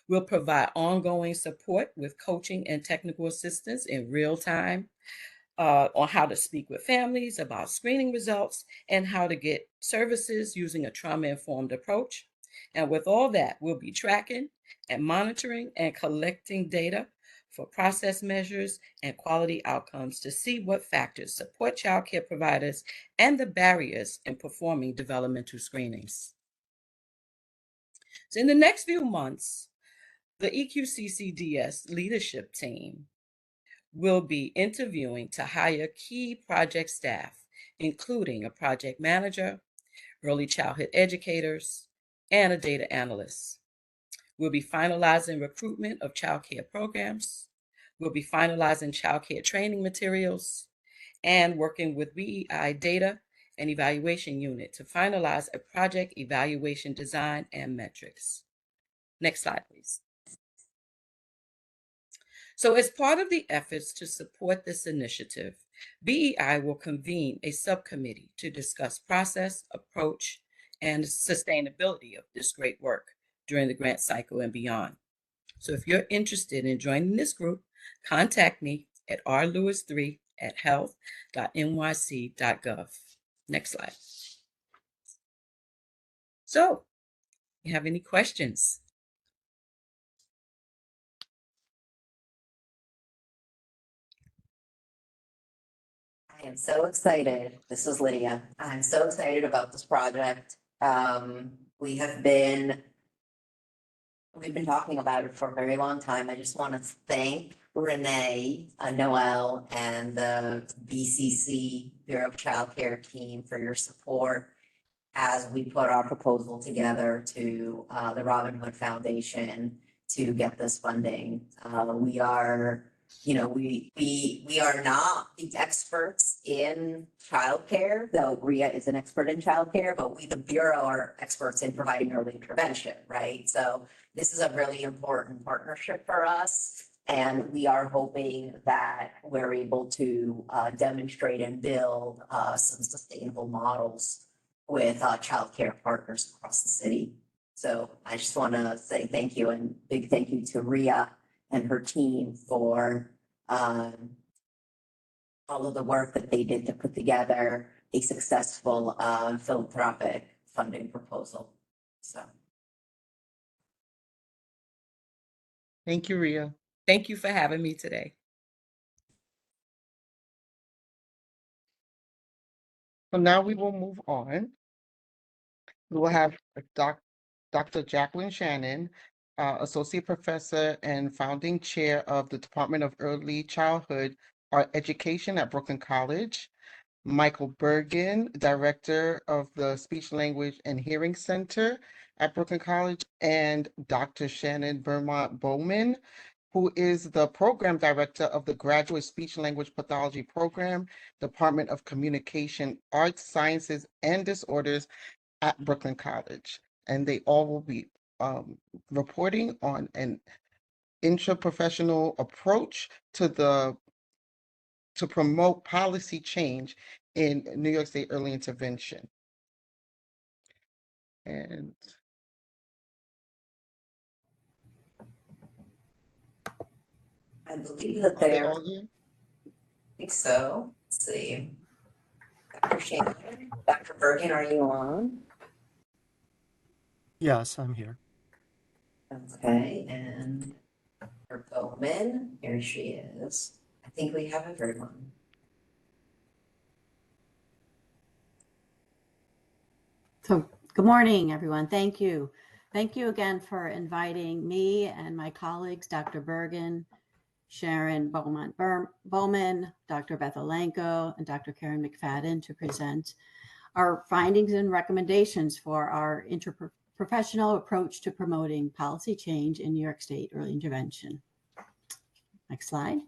We'll provide ongoing support with coaching and technical assistance in real time on how to speak with families about screening results and how to get services using a trauma-informed approach. And with all that, we'll be tracking and monitoring and collecting data for process measures and quality outcomes to see what factors support child care providers and the barriers in performing developmental screenings. So in the next few months, the EQCCDS leadership team will be interviewing to hire key project staff, including a project manager, early childhood educators, and a data analyst. We'll be finalizing recruitment of child care programs. We'll be finalizing child care training materials and working with BEI data and evaluation unit to finalize a project evaluation design and metrics. Next slide, please. So as part of the efforts to support this initiative, BEI will convene a subcommittee to discuss process, approach, and sustainability of this great work during the grant cycle and beyond. So if you're interested in joining this group, contact me at rlewis3@health.nyc.gov. Next slide. So, you have any questions? I am so excited. This is Lydia. I'm so excited about this project. We've been talking about it for a very long time. I just want to thank Renee, Noel, and the BCC Bureau of Child Care team for your support as we put our proposal together to the Robin Hood Foundation to get this funding. We are, we are not the experts in childcare, though Ria is an expert in childcare, but we, the Bureau, are experts in providing early intervention, right? So this is a really important partnership for us. And we are hoping that we're able to demonstrate and build some sustainable models with childcare partners across the city. So I just want to say thank you and big thank you to Ria and her team for all of the work that they did to put together a successful philanthropic funding proposal. So. Thank you, Ria. Thank you for having me today. So now we will move on. We will have Dr. Jacqueline Shannon, Associate Professor and Founding Chair of the Department of Early Childhood Education at Brooklyn College, Michael Bergen, Director of the Speech, Language, and Hearing Center at Brooklyn College, and Dr. Shannon Vermont Bowman, who is the Program Director of the Graduate Speech Language Pathology Program, Department of Communication, Arts, Sciences, and Disorders at Brooklyn College. And they all will be reporting on an intraprofessional approach to promote policy change in New York State early intervention. And I believe that are they they're, all here? I think so. Let's see. Dr. Shannon, Dr. Bergen, are you on? Yes, I'm here. Okay, and her Bowman, here she is. I think we have everyone. So, good morning, everyone. Thank you. Thank you again for inviting me and my colleagues, Dr. Bergen, Sharon Bowman, Dr. Beth Olenko, and Dr. Karen McFadden to present our findings and recommendations for our interprofessional approach to promoting policy change in New York State early intervention. Next slide.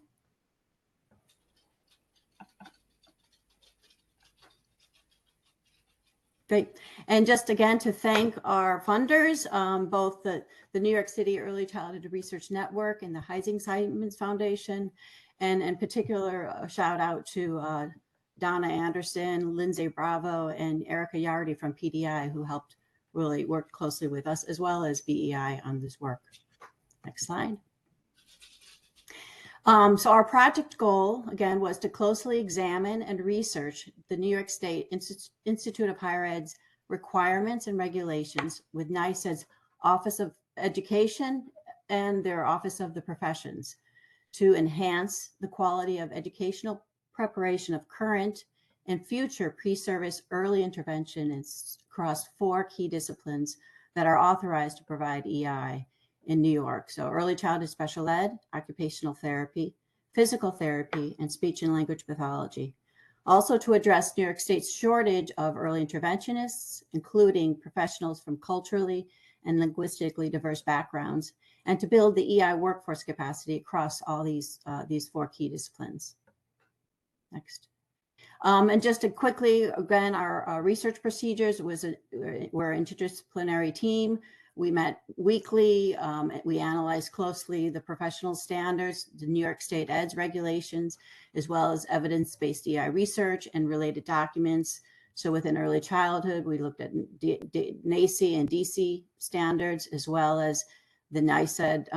Great. And just again to thank our funders, both the New York City Early Childhood Research Network and the Heising-Simons Foundation, and in particular, a shout out to Donna Anderson, Lindsay Bravo, and Erica Yardy from PDI, who helped really work closely with us, as well as BEI on this work. Next slide. So our project goal, again, was to closely examine and research the New York State Institute of Higher Ed's requirements and regulations with NYSED's Office of Education and their Office of the Professions to enhance the quality of educational preparation of current and future pre-service early interventionists across 4 key disciplines that are authorized to provide EI in New York. So early childhood special ed, occupational therapy, physical therapy, and speech and language pathology. Also to address New York State's shortage of early interventionists, including professionals from culturally and linguistically diverse backgrounds, and to build the EI workforce capacity across all these 4 key disciplines. Next. And just to quickly, again, our research procedures we're an interdisciplinary team. We met weekly. We analyzed closely the professional standards, the New York State EDS regulations, as well as evidence-based EI research and related documents. So within early childhood, we looked at NAEYC and DC standards, as well as the NYSED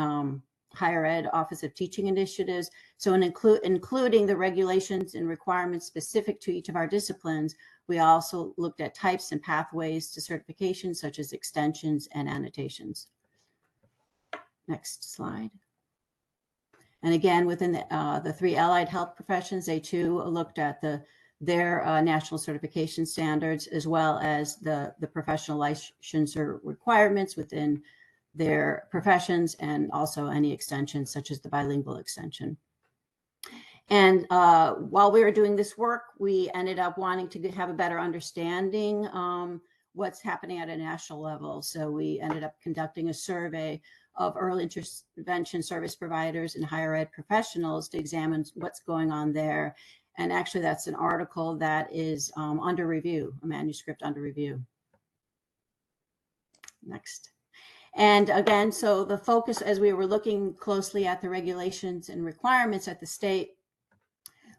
Higher Ed Office of Teaching Initiatives. So including the regulations and requirements specific to each of our disciplines, we also looked at types and pathways to certification, such as extensions and annotations. Next slide. And again, within the 3 allied health professions, they too looked at the their national certification standards, as well as the professional licensure requirements within their professions, and also any extensions such as the bilingual extension. And while we were doing this work, we ended up wanting to have a better understanding what's happening at a national level. So we ended up conducting a survey of early intervention service providers and higher ed professionals to examine what's going on there. And actually, that's an article that is under review, a manuscript under review. Next. And again, so the focus, as we were looking closely at the regulations and requirements at the state,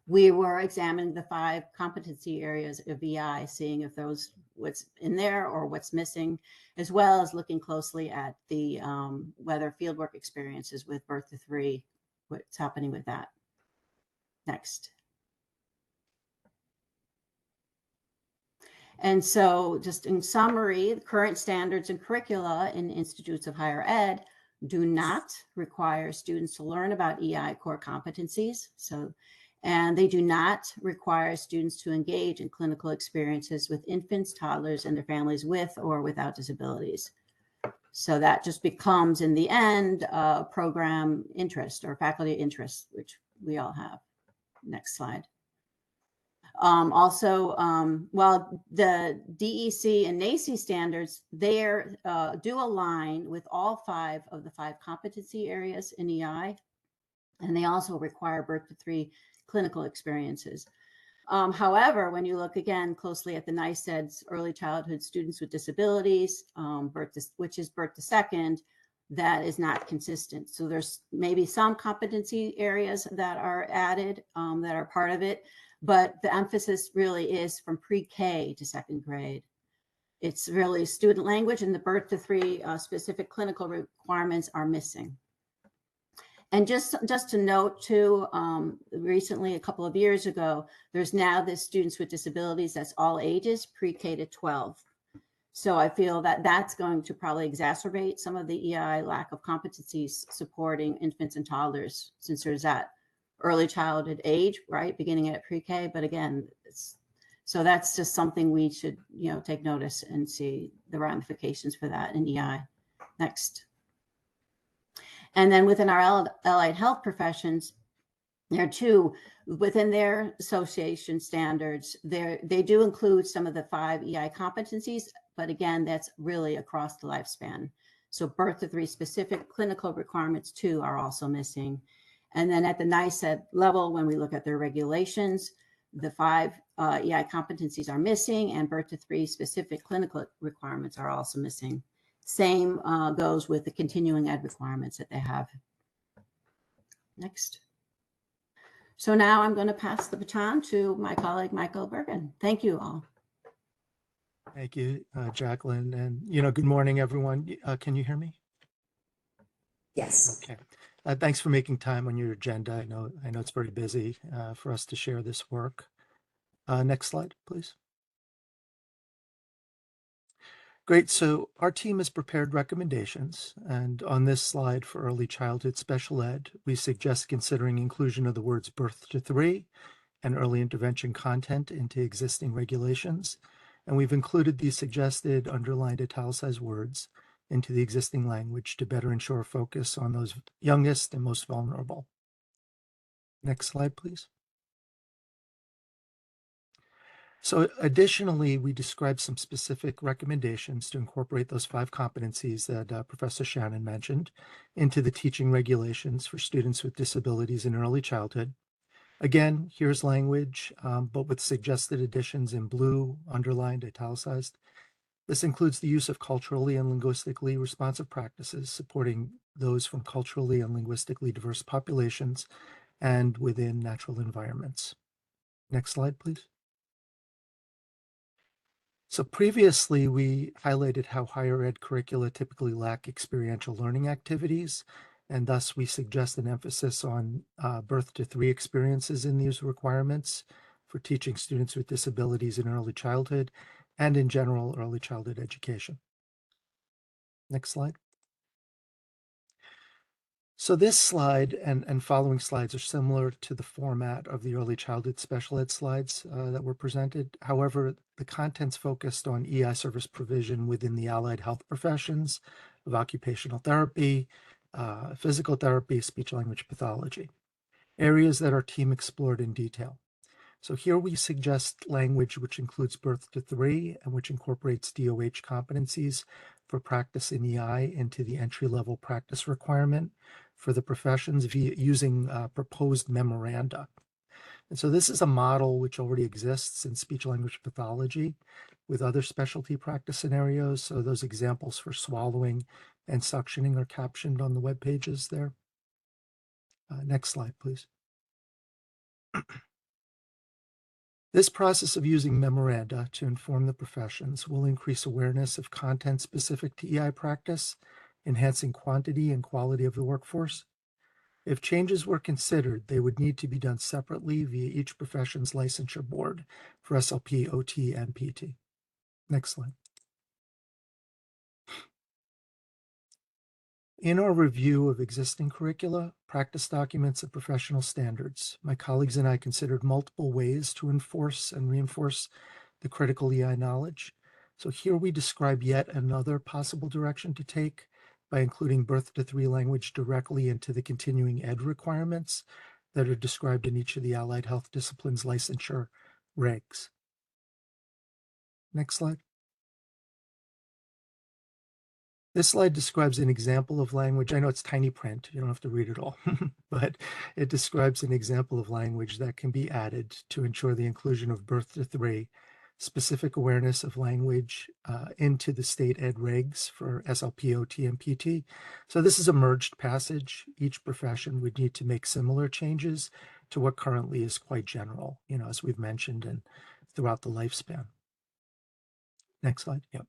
we were examining the 5 competency areas of EI, seeing if those what's in there or what's missing, as well as looking closely at the whether fieldwork experiences with birth to 3, what's happening with that. Next. And so just in summary, the current standards and curricula in institutes of higher ed do not require students to learn about EI core competencies. And they do not require students to engage in clinical experiences with infants, toddlers, and their families with or without disabilities. So that just becomes, in the end, program interest or faculty interest, which we all have. Next slide. Also, while the DEC and NAEYC standards, they do align with all 5 of the 5 competency areas in EI, and they also require birth to 3 clinical experiences. However, when you look again closely at the NICED's early childhood students with disabilities, which is birth to 2nd, that is not consistent. So there's maybe some competency areas that are added that are part of it, but the emphasis really is from pre-K to 2nd grade. It's really student language, and the birth to 3 specific clinical requirements are missing. And just to note too, recently, a couple of years ago, there's now this students with disabilities that's all ages, pre-K to 12. So I feel that that's going to probably exacerbate some of the EI lack of competencies supporting infants and toddlers, since there's that early childhood age, right, beginning at pre-K. But again, so that's just something we should, take notice and see the ramifications for that in EI. Next. And then within our allied health professions, there are 2 within their association standards. They do include some of the 5 EI competencies, but again, that's really across the lifespan. So birth to 3 specific clinical requirements too are also missing. And then at the NICED level, when we look at their regulations, the 5 EI competencies are missing, and birth to 3 specific clinical requirements are also missing. Same goes with the continuing ed requirements that they have. Next. So now I'm going to pass the baton to my colleague, Michael Bergen. Thank you all. Thank you, Jacqueline. And, good morning, everyone. Can you hear me? Yes. Okay. Thanks for making time on your agenda. I know it's very busy for us to share this work. Next slide, please. Great. So our team has prepared recommendations, and on this slide for early childhood special ed, we suggest considering inclusion of the words birth to 3 and early intervention content into existing regulations. And we've included these suggested underlined italicized words into the existing language to better ensure focus on those youngest and most vulnerable. Next slide, please. So additionally, we describe some specific recommendations to incorporate those 5 competencies that Professor Shannon mentioned into the teaching regulations for students with disabilities in early childhood. Again, here's language, but with suggested additions in blue, underlined, italicized. This includes the use of culturally and linguistically responsive practices, supporting those from culturally and linguistically diverse populations and within natural environments. Next slide, please. So previously, we highlighted how higher ed curricula typically lack experiential learning activities, and thus we suggest an emphasis on birth to 3 experiences in these requirements for teaching students with disabilities in early childhood and in general early childhood education. Next slide. So this slide and following slides are similar to the format of the early childhood special ed slides that were presented. However, the content's focused on EI service provision within the allied health professions of occupational therapy, physical therapy, speech language pathology, areas that our team explored in detail. So here we suggest language which includes birth to 3 and which incorporates DOH competencies for practice in EI into the entry-level practice requirement for the professions via using proposed memoranda. And so this is a model which already exists in speech language pathology with other specialty practice scenarios. So those examples for swallowing and suctioning are captioned on the web pages there. Next slide, please. This process of using memoranda to inform the professions will increase awareness of content specific to EI practice, enhancing quantity and quality of the workforce. If changes were considered, they would need to be done separately via each profession's licensure board for SLP, OT, and PT. Next slide. In our review of existing curricula, practice documents, and professional standards, my colleagues and I considered multiple ways to enforce and reinforce the critical EI knowledge. So here we describe yet another possible direction to take by including birth to 3 language directly into the continuing ed requirements that are described in each of the allied health disciplines licensure regs. Next slide. This slide describes an example of language. I know it's tiny print, you don't have to read it all, but it describes an example of language that can be added to ensure the inclusion of birth to 3, specific awareness of language into the state ed regs for SLP, OT, and PT. So this is a merged passage. Each profession would need to make similar changes to what currently is quite general, as we've mentioned, and throughout the lifespan. Next slide. Yep.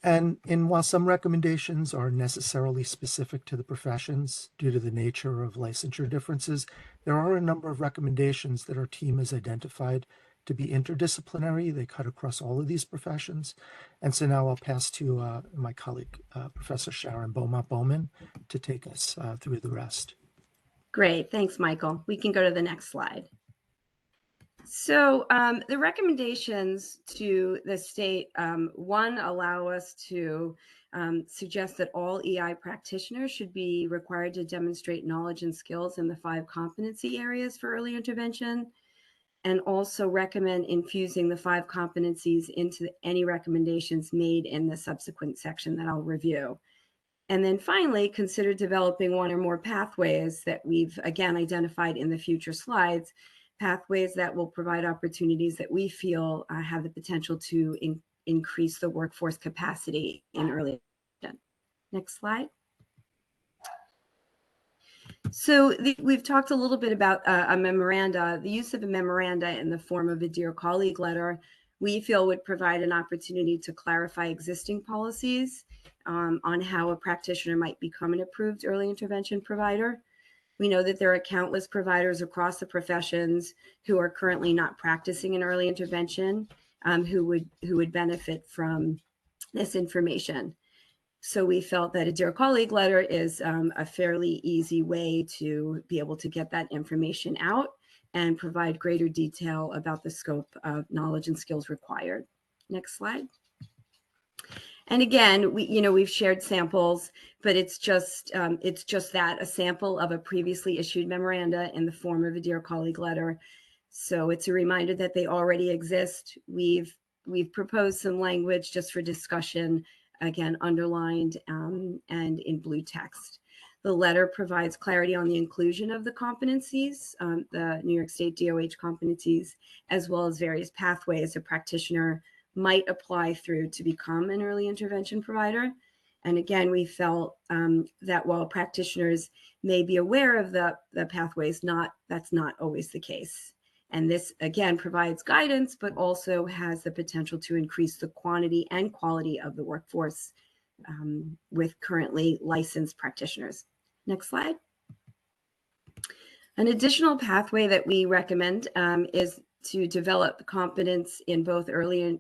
And while some recommendations are necessarily specific to the professions due to the nature of licensure differences, there are a number of recommendations that our team has identified to be interdisciplinary. They cut across all of these professions. And so now I'll pass to my colleague, Professor Sharon Beaumont-Bowman, to take us through the rest. Great, thanks, Michael. We can go to the next slide. So the recommendations to the state, one, allow us to suggest that all EI practitioners should be required to demonstrate knowledge and skills in the 5 competency areas for early intervention, and also recommend infusing the 5 competencies into any recommendations made in the subsequent section that I'll review. And then finally, consider developing 1 or more pathways that we've, again, identified in the future slides, pathways that will provide opportunities that we feel have the potential to increase the workforce capacity in early intervention. Next slide. So we've talked a little bit about a memoranda. The use of a memoranda in the form of a Dear Colleague letter, we feel would provide an opportunity to clarify existing policies on how a practitioner might become an approved early intervention provider. We know that there are countless providers across the professions who are currently not practicing in early intervention who would benefit from this information. So we felt that a Dear Colleague letter is a fairly easy way to be able to get that information out and provide greater detail about the scope of knowledge and skills required. Next slide. And again, we've shared samples, but it's just that, a sample of a previously issued memoranda in the form of a Dear Colleague letter. So it's a reminder that they already exist. We've proposed some language just for discussion, again, underlined and in blue text. The letter provides clarity on the inclusion of the competencies, the New York State DOH competencies, as well as various pathways a practitioner might apply through to become an early intervention provider. And again, we felt that while practitioners may be aware of the pathways, that's not always the case. And this, again, provides guidance, but also has the potential to increase the quantity and quality of the workforce with currently licensed practitioners. Next slide. An additional pathway that we recommend is to develop competence in both early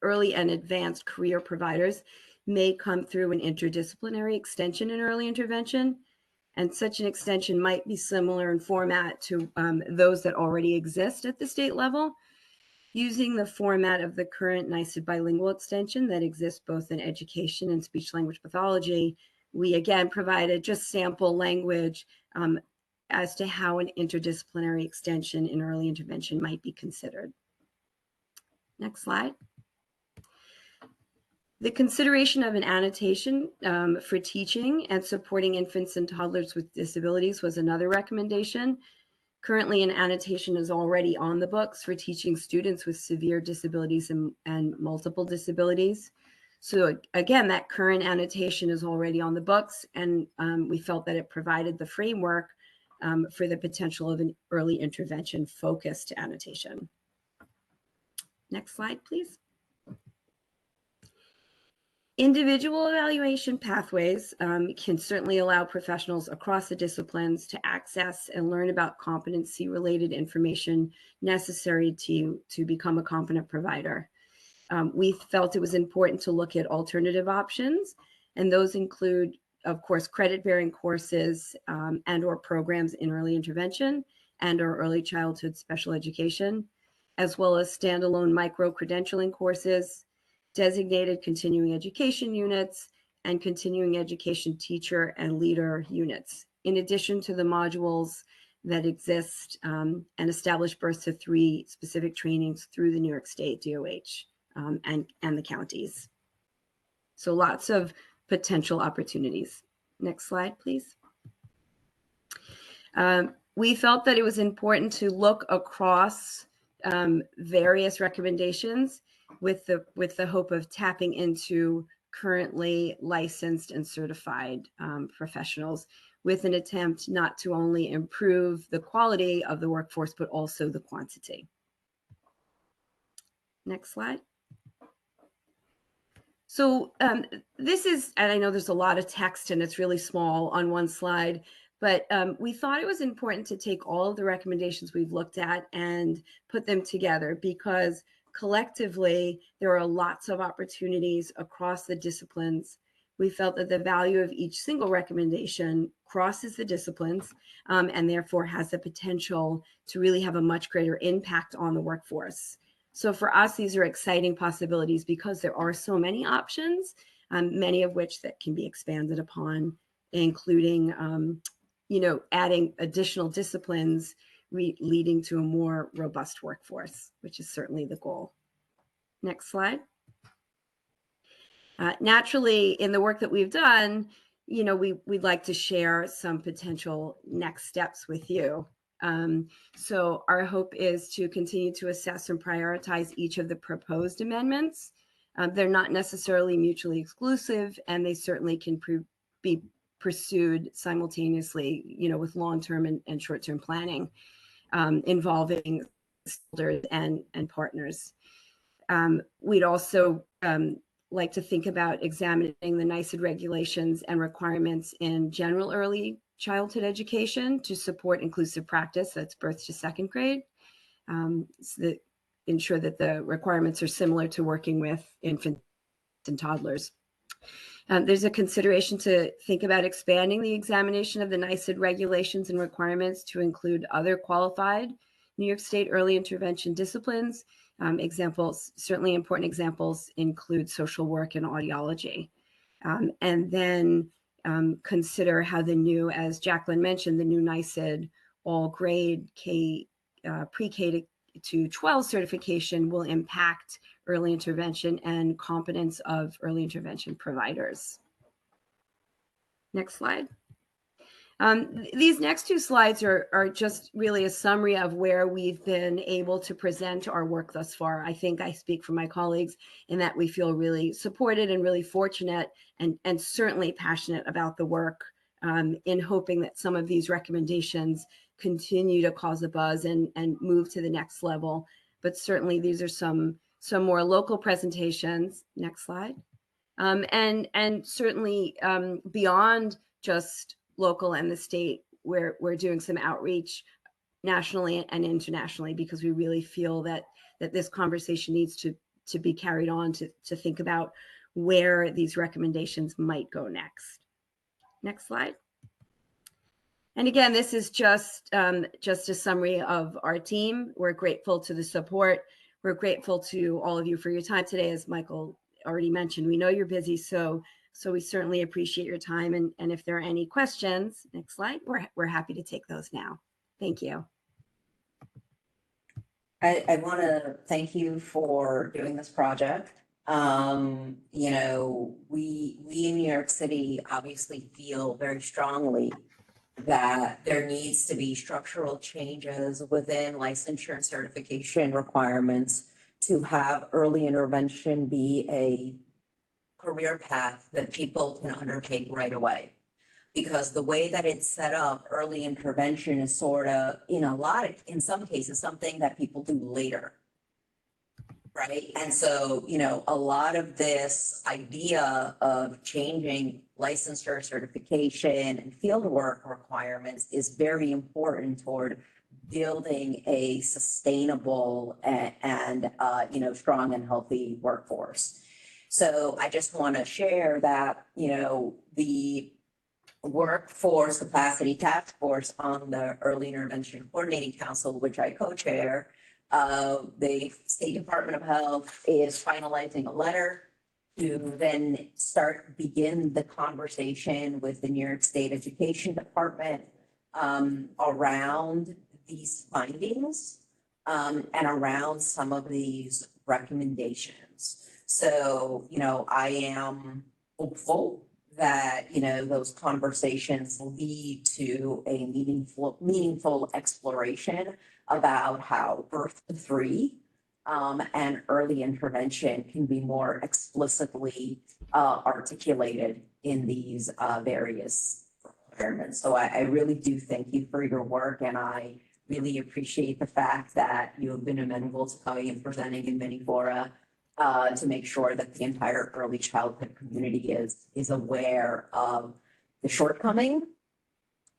and advanced career providers, may come through an interdisciplinary extension in early intervention. And such an extension might be similar in format to those that already exist at the state level, using the format of the current NYSED bilingual extension that exists both in education and speech language pathology. We again provided just sample language as to how an interdisciplinary extension in early intervention might be considered. Next slide. The consideration of an annotation for teaching and supporting infants and toddlers with disabilities was another recommendation. Currently, an annotation is already on the books for teaching students with severe disabilities and multiple disabilities. So again, that current annotation is already on the books, and we felt that it provided the framework for the potential of an early intervention focused annotation. Next slide, please. Individual evaluation pathways can certainly allow professionals across the disciplines to access and learn about competency-related information necessary to become a competent provider. We felt it was important to look at alternative options, and those include, of course, credit-bearing courses and or programs in early intervention and or early childhood special education, as well as standalone micro-credentialing courses, designated continuing education units, and continuing education teacher and leader units, in addition to the modules that exist and establish birth to 3 specific trainings through the New York State DOH and the counties. So lots of potential opportunities. Next slide, please. We felt that it was important to look across various recommendations with the hope of tapping into currently licensed and certified professionals, with an attempt not to only improve the quality of the workforce, but also the quantity. Next slide. So this is, and I know there's a lot of text and it's really small on one slide, but we thought it was important to take all of the recommendations we've looked at and put them together, because collectively there are lots of opportunities across the disciplines. We felt that the value of each single recommendation crosses the disciplines and therefore has the potential to really have a much greater impact on the workforce. So for us, these are exciting possibilities because there are so many options, many of which that can be expanded upon, including, adding additional disciplines leading to a more robust workforce, which is certainly the goal. Next slide. Naturally, in the work that we've done, we'd like to share some potential next steps with you. So our hope is to continue to assess and prioritize each of the proposed amendments. They're not necessarily mutually exclusive, and they certainly can be pursued simultaneously, with long-term and short-term planning involving stakeholders and partners. We'd also like to think about examining the NYSED regulations and requirements in general early childhood education to support inclusive practice, that's birth to 2nd grade, so that ensure that the requirements are similar to working with infants and toddlers. There's a consideration to think about expanding the examination of the NYSED regulations and requirements to include other qualified New York State early intervention disciplines. Examples, certainly important examples, include social work and audiology. And then consider how the new, as Jacqueline mentioned, the new NYSED all grade pre-K to 12 certification will impact early intervention and competence of early intervention providers. Next slide. These next 2 slides are just really a summary of where we've been able to present our work thus far. I think I speak for my colleagues in that we feel really supported and really fortunate and certainly passionate about the work, in hoping that some of these recommendations continue to cause a buzz and move to the next level. But certainly these are some more local presentations. Next slide. And certainly beyond just local and the state, we're doing some outreach nationally and internationally, because we really feel that this conversation needs to be carried on to think about where these recommendations might go next. Next slide. And again, this is just a summary of our team. We're grateful to the support. We're grateful to all of you for your time today. As Michael already mentioned, we know you're busy, so we certainly appreciate your time. And if there are any questions, next slide, we're happy to take those now. Thank you. I want to thank you for doing this project. You know, we in New York City obviously feel very strongly that there needs to be structural changes within licensure and certification requirements to have early intervention be a career path that people can undertake right away. Because the way that it's set up, early intervention is sort of, in some cases, something that people do later. Right? And so, a lot of this idea of changing licensure, certification, and fieldwork requirements is very important toward building a sustainable and strong and healthy workforce. So I just want to share that, the workforce capacity task force on the Early Intervention Coordinating Council, which I co-chair, the State Department of Health is finalizing a letter to then begin the conversation with the New York State Education Department around these findings and around some of these recommendations. So, I am hopeful that, those conversations lead to a meaningful exploration about how birth to 3 and early intervention can be more explicitly articulated in these various requirements. So I really do thank you for your work, and I really appreciate the fact that you have been amenable to coming and presenting in many fora to make sure that the entire early childhood community is aware of the shortcoming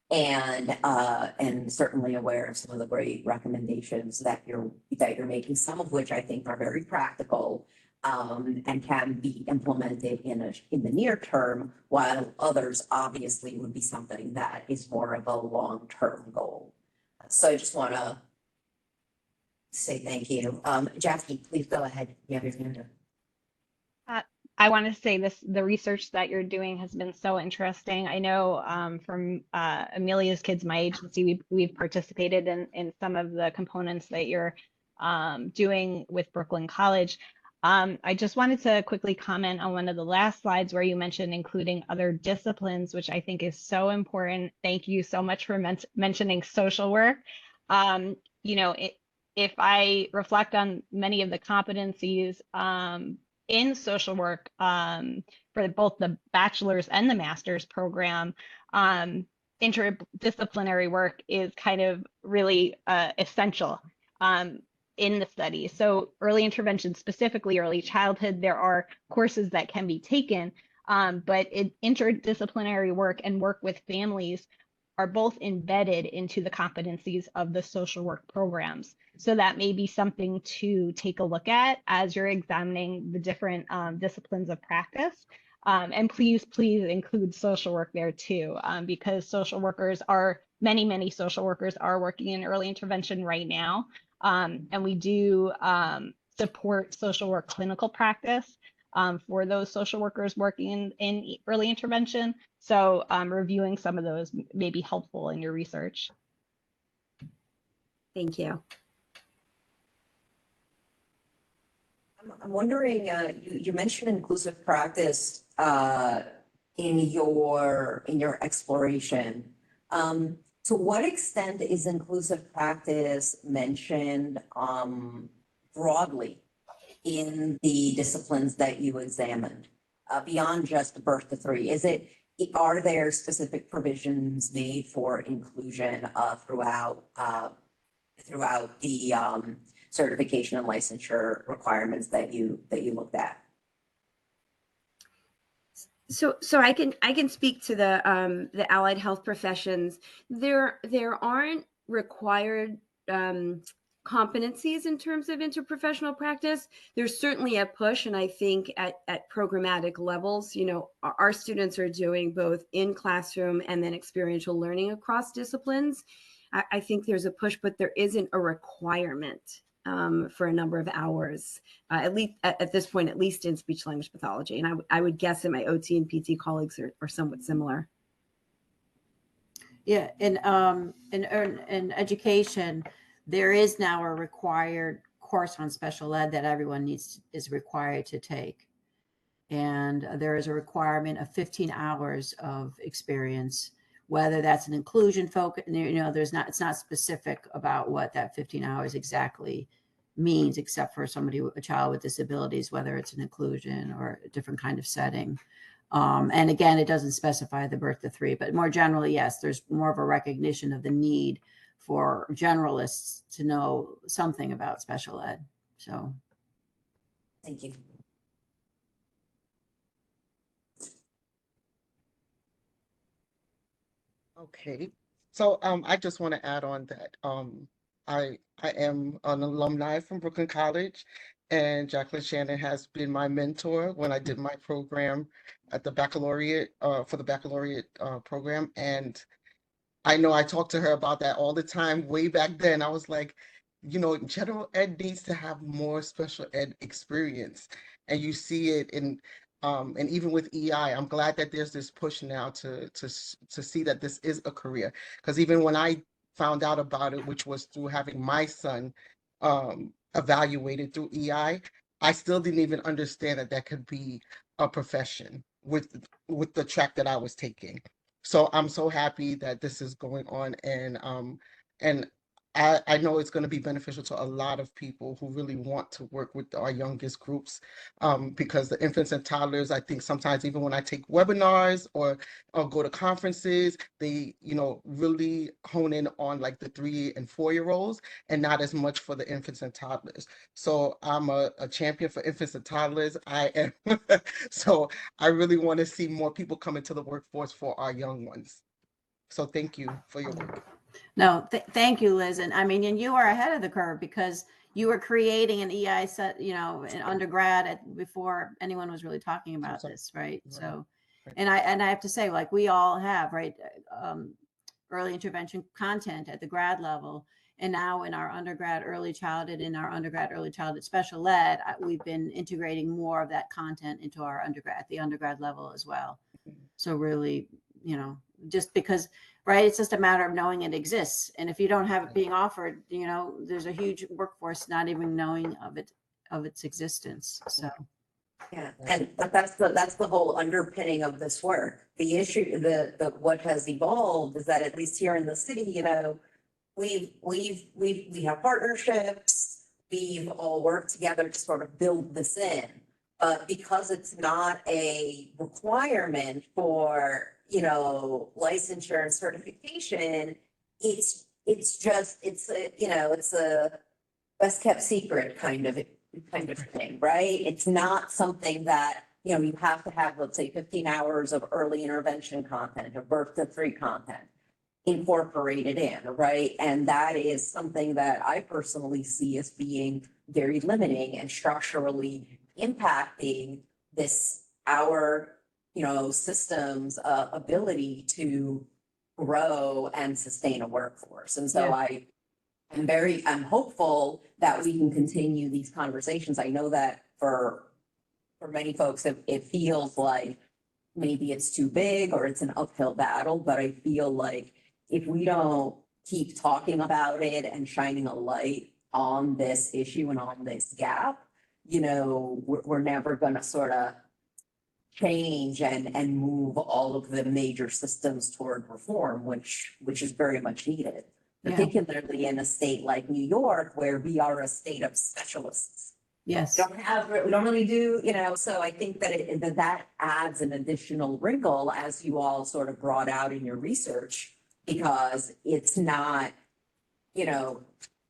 and certainly aware of some of the great recommendations that you're making, some of which I think are very practical and can be implemented in the near term, while others obviously would be something that is more of a long-term goal. So I just want to say thank you. Jackie, please go ahead. You have your hand up. I want to say the research that you're doing has been so interesting. I know from Amelia's kids, my agency, we've participated in some of the components that you're doing with Brooklyn College. I just wanted to quickly comment on one of the last slides where you mentioned including other disciplines, which I think is so important. Thank you so much for mentioning social work. If I reflect on many of the competencies in social work for both the bachelor's and the master's program, interdisciplinary work is kind of really essential in the study. So early intervention, specifically early childhood, there are courses that can be taken, but interdisciplinary work and work with families are both embedded into the competencies of the social work programs. So that may be something to take a look at as you're examining the different disciplines of practice. And please include social work there too, because many social workers are working in early intervention right now. And we do support social work clinical practice for those social workers working in early intervention. So reviewing some of those may be helpful in your research. Thank you. I'm wondering, you mentioned inclusive practice in your exploration. To what extent is inclusive practice mentioned broadly in the disciplines that you examined beyond just birth to 3? Are there specific provisions made for inclusion throughout the certification and licensure requirements that you looked at? So I can speak to the allied health professions. There aren't required competencies in terms of interprofessional practice. There's certainly a push, and I think at programmatic levels, our students are doing both in classroom and then experiential learning across disciplines. I think there's a push, but there isn't a requirement for a number of hours, at least at this point, at least in speech language pathology. And I would guess that my OT and PT colleagues are somewhat similar. Yeah, in education, there is now a required course on special ed that everyone is required to take. And there is a requirement of 15 hours of experience, whether that's an inclusion focus, it's not specific about what that 15 hours exactly means, except for a child with disabilities, whether it's an inclusion or a different kind of setting. And again, it doesn't specify the birth to 3, but more generally, yes, there's more of a recognition of the need for generalists to know something about special ed. So. Thank you. Okay, so I just want to add on that I am an alumni from Brooklyn College, and Jacqueline Shannon has been my mentor when I did my program at the baccalaureate for the baccalaureate program. And I know I talked to her about that all the time. Way back then, I was like, general ed needs to have more special ed experience, and you see it in, and even with EI, I'm glad that there's this push now to see that this is a career. Because even when I found out about it, which was through having my son evaluated through EI, I still didn't even understand that that could be a profession with the track that I was taking. So I'm so happy that this is going on, and I know it's going to be beneficial to a lot of people who really want to work with our youngest groups, because the infants and toddlers, I think sometimes even when I take webinars or go to conferences, they really hone in on like the 3 and 4-year-olds and not as much for the infants and toddlers. So I'm a champion for infants and toddlers. I am. So I really want to see more people come into the workforce for our young ones. So thank you for your work. No, thank you, Liz. And I mean, and you are ahead of the curve because you were creating an EI set, in undergrad before anyone was really talking about this, right? So, and I have to say, like we all have, right, early intervention content at the grad level, and now in our undergrad early childhood, special ed, we've been integrating more of that content into our at the undergrad level as well. So really, just because, right, it's just a matter of knowing it exists. And if you don't have it being offered, there's a huge workforce not even knowing of its existence. So yeah, but that's the whole underpinning of this work. The issue, the what has evolved is that at least here in the city, we have partnerships. We've all worked together to sort of build this in, but because it's not a requirement for licensure and certification, it's a best kept secret kind of thing, right? It's not something that you have to have, let's say, 15 hours of early intervention content or birth to 3 content incorporated in, right? And that is something that I personally see as being very limiting and structurally impacting our system's ability to grow and sustain a workforce. And so Yeah. I'm hopeful that we can continue these conversations. I know that for many folks, it feels like maybe it's too big or it's an uphill battle, but I feel like if we don't keep talking about it and shining a light on this issue and on this gap, we're never going to sort of change and move all of the major systems toward reform, which is very much needed, particularly in a state like New York, where we are a state of specialists. Yes. We don't really do, so I think that that adds an additional wrinkle, as you all sort of brought out in your research, because it's not,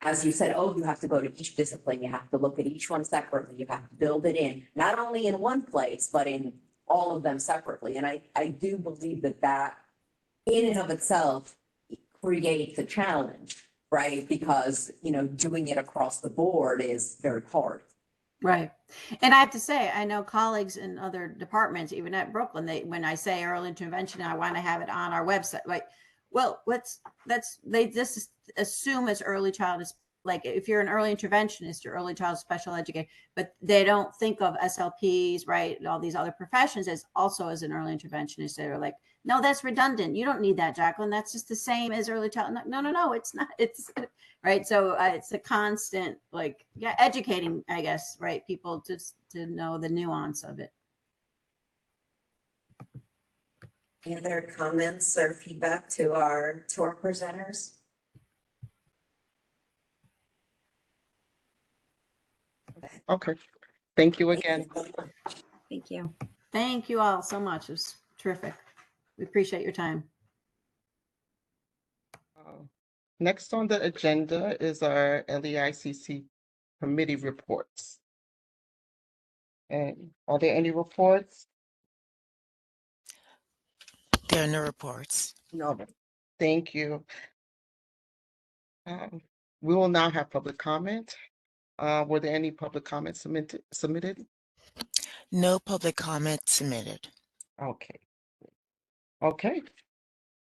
as you said, you have to go to each discipline, you have to look at each one separately, you have to build it in, not only in one place, but in all of them separately. And I do believe that in and of itself creates a challenge. right? Because, doing it across the board is very hard. Right. And I have to say, I know colleagues in other departments, even at Brooklyn, when I say early intervention, I want to have it on our website. Like, well, they just assume it's early child is like, if you're an early interventionist or early child special educator, but they don't think of SLPs, right? And all these other professions as also as an early interventionist. They're like, no, that's redundant. You don't need that, Jacqueline. That's just the same as early child. No, it's not. It's right. So it's a constant, educating, I guess, right? People just to know the nuance of it. Any other comments or feedback to our presenters? Okay. Thank you again. Thank you. Thank you all so much. It was terrific. We appreciate your time. Next on the agenda is our LEICC committee reports. And are there any reports? There are no reports. No. Thank you. We will now have public comment. Were there any public comments submitted? No public comment submitted. Okay. Okay.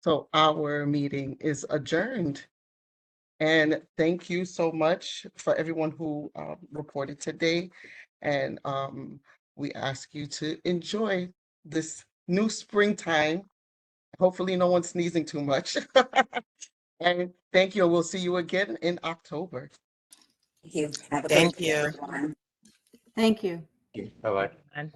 So our meeting is adjourned. And thank you so much for everyone who reported today. And we ask you to enjoy this new springtime. Hopefully no one's sneezing too much. And thank you. We'll see you again in October. Thank you. Have a Thank great day, you. everyone. Thank you. Bye-bye.